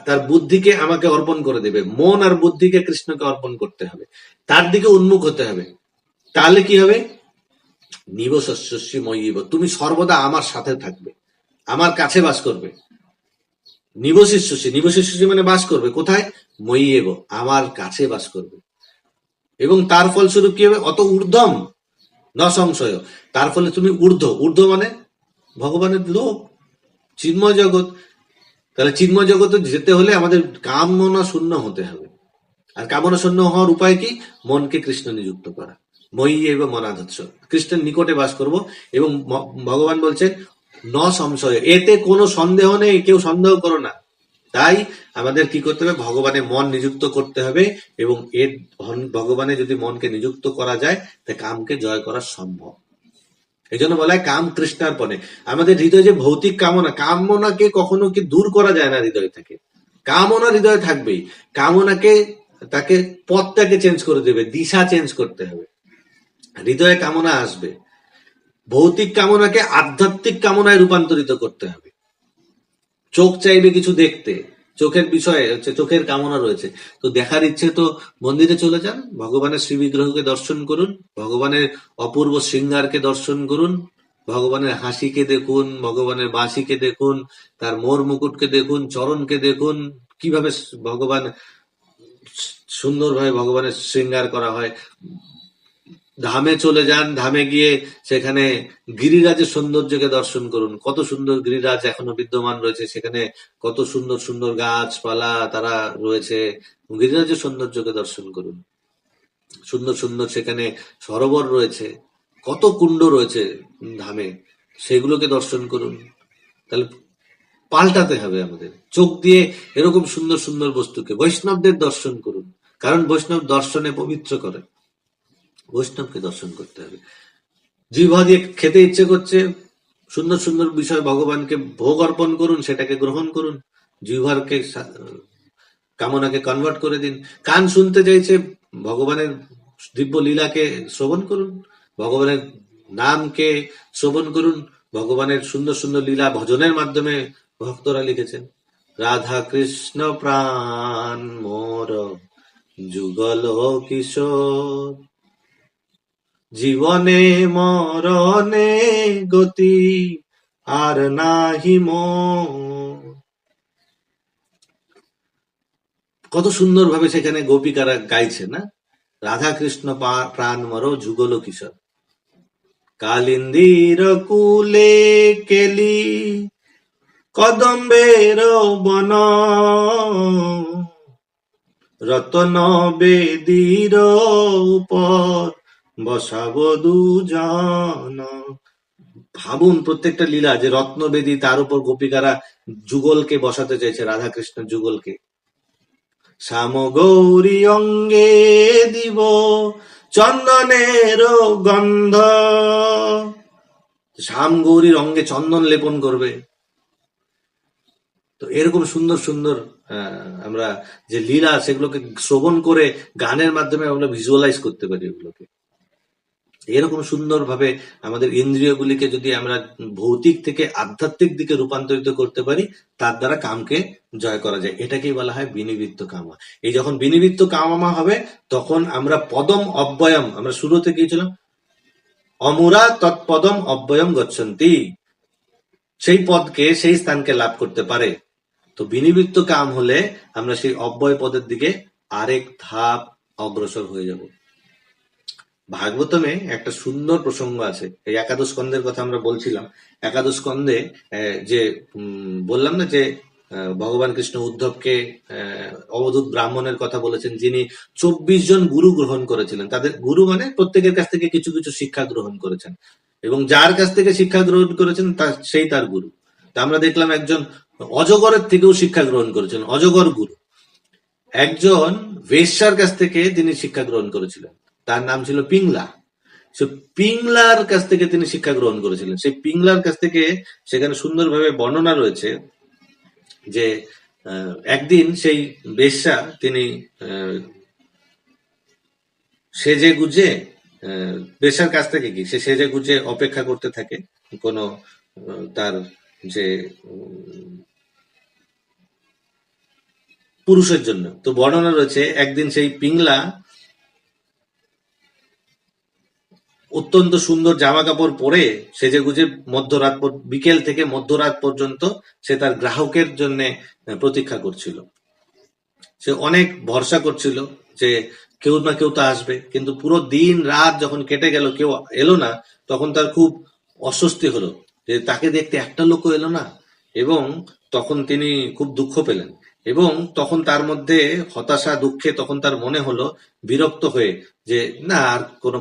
তার বুদ্ধিকে আমাকে অর্পণ করে দেবে। মন আর বুদ্ধিকে কৃষ্ণকে অর্পণ করতে হবে, তার দিকে উন্মুখ হতে হবে। তাহলে কি হবে? নিবশস্যসি ময়িব, তুমি সর্বদা আমার সাথে থাকবে, আমার কাছে বাস করবে। নিবশিষ্যসি, নিবশিষ্যসি মানে বাস করবে কোথায়? ময়িব, আমার কাছে বাস করবে। এবং তার ফলস্বরূপ কি হবে? অত ঊর্ধ্বম ন সংশয়, তার ফলে তুমি ঊর্ধ্ব, ঊর্ধ্ব মানে ভগবানের লোক, চিন্ময় জগৎ। তাহলে চিন্ময় জগতে যেতে হলে আমাদের কামনা শূন্য হতে হবে। আর কামনা শূন্য হওয়ার উপায় কি? মনকে কৃষ্ণ নিযুক্ত করা। মই এবং মনাধৎস, কৃষ্ণের নিকটে বাস করব। এবং ভগবান বলছেন ন সংশয়, এতে কোনো সন্দেহ নেই, কেউ সন্দেহ করো না। তাই আমাদের কি করতে হবে? ভগবানে মন নিযুক্ত করতে হবে। এবং এর ভগবানে যদি মনকে নিযুক্ত করা যায়, তাই কামকে জয় করা সম্ভব। এই জন্য বলা হয় কাম তৃষ্ণার্পণে। আমাদের হৃদয়ে যে ভৌতিক কামনা, কামনাকে কখনো কি দূর করা যায় না হৃদয় থেকে। কামনা হৃদয়ে থাকবেই। কামনাকে, তাকে পথটাকে চেঞ্জ করে দেবে, দিশা চেঞ্জ করতে হবে। হৃদয়ে কামনা আসবে, ভৌতিক কামনাকে আধ্যাত্মিক কামনায় রূপান্তরিত করতে হবে। চোখ চাইবে কিছু দেখতে, চোখের বিষয়ে হচ্ছে চোখের কামনা রয়েছে, তো দেখার ইচ্ছে তো মন্দিরে চলে যান, ভগবানের শ্রী বিগ্রহকে দর্শন করুন, ভগবানের অপূর্ব শৃঙ্গারকে দর্শন করুন, ভগবানের হাসিকে দেখুন, ভগবানের বাঁশিকে দেখুন, তার মোর মুকুটকে দেখুন, চরণকে দেখুন, কিভাবে ভগবান সুন্দরভাবে ভগবানের শৃঙ্গার করা হয়। ধামে চলে যান, ধামে গিয়ে সেখানে গিরিরাজের সৌন্দর্যকে দর্শন করুন, কত সুন্দর গিরিরাজ এখনো বিদ্যমান রয়েছে সেখানে, কত সুন্দর সুন্দর গাছপালা তারা রয়েছে, গিরিরাজের সৌন্দর্যকে দর্শন করুন। সুন্দর সুন্দর সেখানে সরোবর রয়েছে, কত কুণ্ড রয়েছে ধামে, সেগুলোকে দর্শন করুন। তাহলে পাল্টাতে হবে আমাদের চোখ দিয়ে এরকম সুন্দর সুন্দর বস্তুকে। বৈষ্ণবদের দর্শন করুন, কারণ বৈষ্ণব দর্শনে পবিত্র করে। বৈষ্ণবকে দর্শন করতে হবে। জিহ্বা দিয়ে খেতে ইচ্ছে করছে, সুন্দর সুন্দর বিষয় ভগবানকে ভোগ অর্পণ করুন, সেটাকে গ্রহণ করুন, জিহ্বারকে কামনাকে কনভার্ট করে দিন। কান শুনতে চাইছে, ভগবানের দিব্য লীলাকে শ্রবণ করুন, ভগবানের নামকে শ্রবণ করুন, ভগবানের সুন্দর সুন্দর লীলা ভজনের মাধ্যমে ভক্তরা লিখেছেন। রাধা কৃষ্ণ প্রাণ মোর যুগল কিশোর, জীবনে মরণে গতি আর নাহি মোর। কত সুন্দর ভাবে সেখানে গোপিকারা গাইছে না? রাধা কৃষ্ণ প্রাণ মর যুগল কিশোর, কালিন্দির কুলে কেলি কদম্বের বন, রতন বেদীর উপর বসাব দুজন। ভাবুন প্রত্যেকটা লীলা, যে রত্নবেদী, তার উপর গোপিকারা যুগলকে বসাতে চাইছে, রাধাকৃষ্ণের যুগলকে। শ্যাম গৌরী অঙ্গে দিব চন্দনের গন্ধ, শ্যাম গৌরীর অঙ্গে চন্দন লেপন করবে। তো এরকম সুন্দর সুন্দর আমরা যে লীলা, সেগুলোকে শ্রবণ করে গানের মাধ্যমে আমরা ভিজুয়ালাইজ করতে পারি এগুলোকে। এরকম সুন্দরভাবে আমাদের ইন্দ্রিয়গুলিকে যদি আমরা ভৌতিক থেকে আধ্যাত্মিক দিকে রূপান্তরিত করতে পারি, তার দ্বারা কামকে জয় করা যায়। এটাকেই বলা হয় বিনিবৃত্ত কামা। এই যখন বিনিবৃত্ত কামা হবে, তখন আমরা পদম অব্যয়ম, আমরা শুরুতে গিয়েছিলাম অমুরা তৎপদম অব্যয়ম গচ্ছন্তি, সেই পদকে, সেই স্থানকে লাভ করতে পারে। তো বিনিবৃত্ত কাম হলে আমরা সেই অব্যয় পদের দিকে আরেক ধাপ অগ্রসর হয়ে যাব। ভাগবতমে একটা সুন্দর প্রসঙ্গ আছে, এই একাদশ স্কন্ধের কথা আমরা বলছিলাম। একাদশ স্কন্ধে যে বললাম না, যে ভগবান কৃষ্ণ উদ্ধবকে অবধূত ব্রাহ্মণের কথা বলেছেন, যিনি 24 জন গুরু গ্রহণ করেছিলেন। তাদের গুরু মানে প্রত্যেকের কাছ থেকে কিছু কিছু শিক্ষা গ্রহণ করেছেন, এবং যার কাছ থেকে শিক্ষা গ্রহণ করেছেন সেই তার গুরু। তা আমরা দেখলাম একজন অজগরের থেকেও শিক্ষা গ্রহণ করেছেন, অজগর গুরু। একজন বেশ্যার কাছ থেকে তিনি শিক্ষা গ্রহণ করেছিলেন, তার নাম ছিল পিংলা। সে পিংলার কাছ থেকে তিনি শিক্ষা গ্রহণ করেছিলেন। সেই পিংলার কাছ থেকে সেখানে সুন্দরভাবে বর্ণনা রয়েছে যে একদিন সেই বেশ্যা তিনি সেজে গুজে, বেশ্যার কাছ থেকে কি সে সেজে গুজে অপেক্ষা করতে থাকে কোন তার যে পুরুষের জন্য। তো বর্ণনা রয়েছে একদিন সেই পিংলা অত্যন্ত সুন্দর জামা কাপড় পরে সেজে গুজে বিকেল থেকে মধ্যরাত পর্যন্ত সে তার গ্রাহকের জন্য প্রতীক্ষা করছিল। সে অনেক ভরসা করছিল যে কেউ না কেউ তো আসবে, কিন্তু পুরো দিন রাত যখন কেটে গেল কেউ এলো না, তখন তার খুব অস্বস্তি হলো যে তাকে দেখতে একটা লোকও এলো না। এবং তখন তিনি খুব দুঃখ পেলেন, এবং তখন তার মধ্যে হতাশা দুঃখে তখন তার মনে হলো বিরক্ত হয়ে যে না, আর কোনো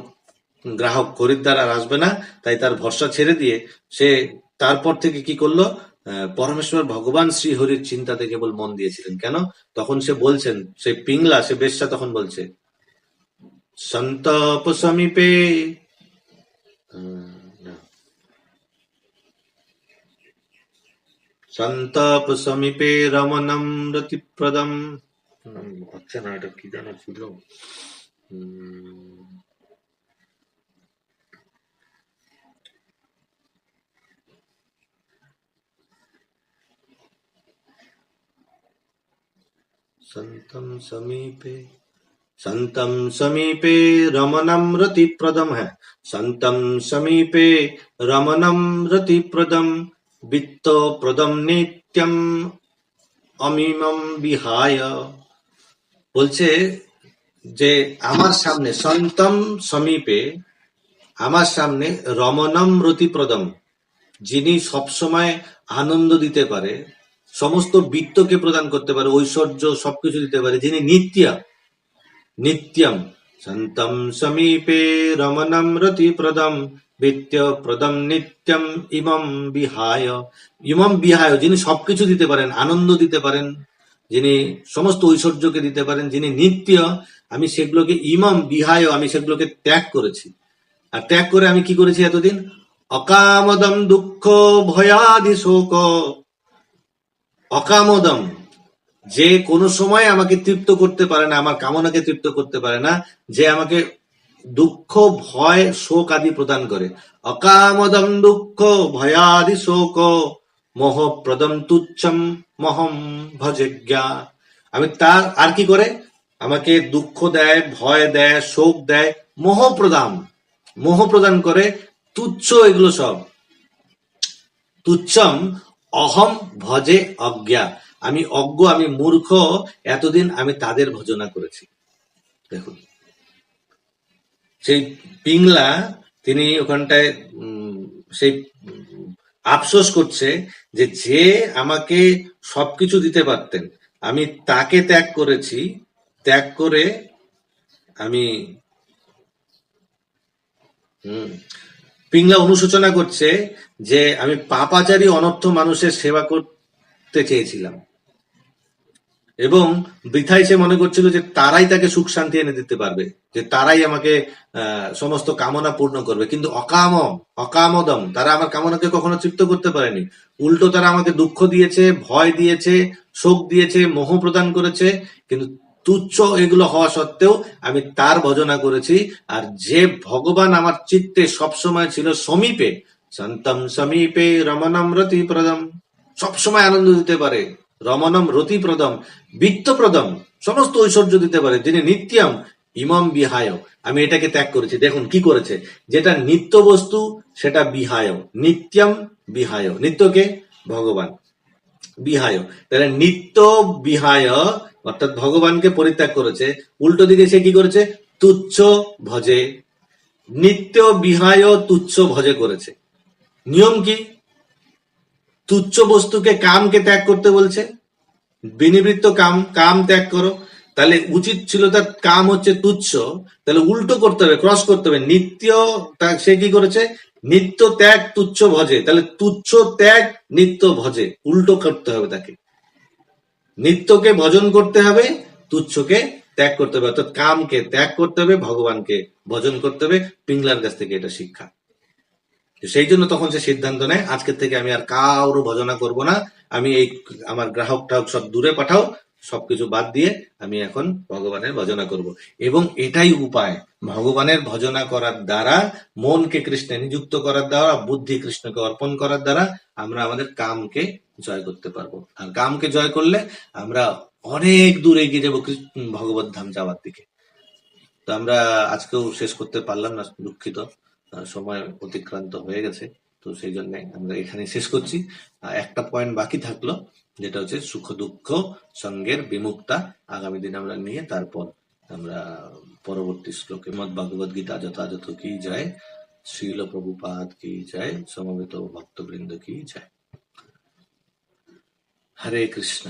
গ্রাহক খরিদ্দার আর আসবে না। তাই তার ভরসা ছেড়ে দিয়ে সে তারপর থেকে কি করলো, পরমেশ্বর ভগবান শ্রীহরির চিন্তাতে কেবল মন দিয়েছিলেন। কেন? তখন সে বলছেন, সে পিংলা, সে বেশ্যা তখন বলছে, সন্তপ সমীপে না, সন্তপ সমীপে রমণম রতিপ্রদম, হচ্ছে না, এটা কি যেন ছিল, संतं समीपे, संतं समीपे रमणं रतिप्रदम है, संतं समीपे रमणं रतिप्रदम वित्तप्रदम नित्यम অমিমম বিহায়। বলছে যে আমার সামনে সন্তম সমীপে, আমার সামনে রমণম রতিপ্রদম, যিনি সবসময় আনন্দ দিতে পারে, সমস্ত বিত্তকে প্রদান করতে পারে, ঐশ্বর্য সবকিছু দিতে পারে, যিনি নিত্যম সন্তম সমীপে রমণম রতিপ্রদম বিত্তপ্রদম নিত্যম ইমম বিহায়, যিনি সবকিছু দিতে পারেন, আনন্দ দিতে পারেন, যিনি সমস্ত ঐশ্বর্যকে দিতে পারেন, যিনি নিত্য, আমি সেগুলোকে ইমম বিহায়, আমি সেগুলোকে ত্যাগ করেছি। আর ত্যাগ করে আমি কি করেছি এতদিন? অকামদম দুঃখ ভয়াদি শোক, অকামদম, যে কোনো সময় আমাকে তৃপ্ত করতে পারে না, আমার কামনাকে তৃপ্ত করতে পারে না, যে আমাকে দুঃখ ভয় শোক আদি প্রদান করে। অকামদম দুঃখ ভয়াদি শোক মোহপ্রদম তুচ্ছম মহম ভজজ্ঞা। আমি তার আর কি করে? আমাকে দুঃখ দেয়, ভয় দেয়, শোক দেয়, মোহ প্রদান করে, তুচ্ছ, এগুলো সব তুচ্ছম অহম ভজে অজ্ঞা, আমি অজ্ঞ, আমি মূর্খ, এতদিন আমি তাদের ভজনা করেছি। দেখুন, সেই পিংলা তিনি ওখানটায় সেই আফসোস করছে যে যে আমাকে সবকিছু দিতে পারতেন, আমি তাকে ত্যাগ করেছি, ত্যাগ করে আমি পিংলা অনুশোচনা করছে যে আমি পাপাচারী অনর্থ মানুষের সেবা করতে চেয়েছিলাম, এবং বৃথাই সে মনে করছিল যে তারাই তাকে সুখ শান্তি এনে দিতে পারবে, যে তারাই আমাকে সমস্ত কামনা পূর্ণ করবে। কিন্তু অকামদম, তারা আমার কামনাকে কখনো তৃপ্ত করতে পারেনি। উল্টো তারা আমাকে দুঃখ দিয়েছে, ভয় দিয়েছে, শোক দিয়েছে, মোহ প্রদান করেছে। কিন্তু তুচ্ছ এগুলো হওয়া সত্ত্বেও আমি তার ভজনা করেছি। আর যে ভগবান আমার চিত্তে সবসময় ছিল সমীপে, সন্তম সমীপে রমণম রতিপ্রদম, সবসময় আনন্দ দিতে পারে, রমণম রতিপ্রদম বিত্তপ্রদম, সমস্ত ঐশ্বর্য দিতে পারে, যিনি নিত্যম ইমম বিহায়, আমি এটাকে ত্যাগ করেছি। দেখুন কি করেছে, যেটা নিত্য বস্তু সেটা বিহায়, নিত্যম বিহায়, নিত্যকে ভগবান, বিহায়, তাহলে নিত্য বিহায় অর্থাৎ ভগবানকে পরিত্যাগ করেছে। উল্টো দিকে সে কি করেছে? তুচ্ছ ভজে, নিত্য বিহায় তুচ্ছ ভজে করেছে। নিয়ম কি? তুচ্ছ বস্তুকে, কামকে ত্যাগ করতে বলছে, বিনিবৃত্ত কাম ত্যাগ করো। তাহলে উচিত ছিল তার কাম হচ্ছে তুচ্ছ, তাহলে উল্টো করতে হবে, ক্রস করতে হবে। নিত্য, সে কি করেছে? নিত্য ত্যাগ তুচ্ছ ভজে, তাহলে তুচ্ছ ত্যাগ নিত্য ভজে, উল্টো করতে হবে তাকে। নিত্যকে ভজন করতে হবে, তুচ্ছকে ত্যাগ করতে হবে, অর্থাৎ কামকে ত্যাগ করতে হবে, ভগবানকে ভজন করতে হবে। পিংলার কাছ থেকে এটা শিক্ষা। সেই জন্য তখন সে সিদ্ধান্ত নেয়, আজকের থেকে আমি আর কারো ভজনা করব না, আমি এই আমার গ্রাহক টাহক সব দূরে পাঠাও, সবকিছু বাদ দিয়ে আমি এখন ভগবানের ভজনা করব। এবং এটাই উপায়, ভগবানের ভজনা করার দ্বারা, মনকে কৃষ্ণে নিযুক্ত করার দ্বারা, বুদ্ধি কৃষ্ণকে অর্পণ করার দ্বারা আমরা আমাদের কামকে জয় করতে পারবো। আর কামকে জয় করলে আমরা অনেক দূর এগিয়ে যাবো ভগবত ধাম যাওয়ার দিকে। তো আমরা আজকেও শেষ করতে পারলাম না, দুঃখিত। সময় অতিক্রান্ত হয়ে গেছে, তো সেই জন্য আমরা এখানে শেষ করছি। একটা পয়েন্ট বাকি থাকলো, যেটা হচ্ছে সুখ দুঃখ সঙ্গের বিমুক্তা। আগামী দিন আমরা নিয়ে তারপর আমরা পরবর্তী শ্লোকে মদ ভগবদ গীতা যথাযথ কি যায়, শ্রীল প্রভুপাদ কি যায়, সমবেত ভক্তবৃন্দ কি যায়। হরে কৃষ্ণ।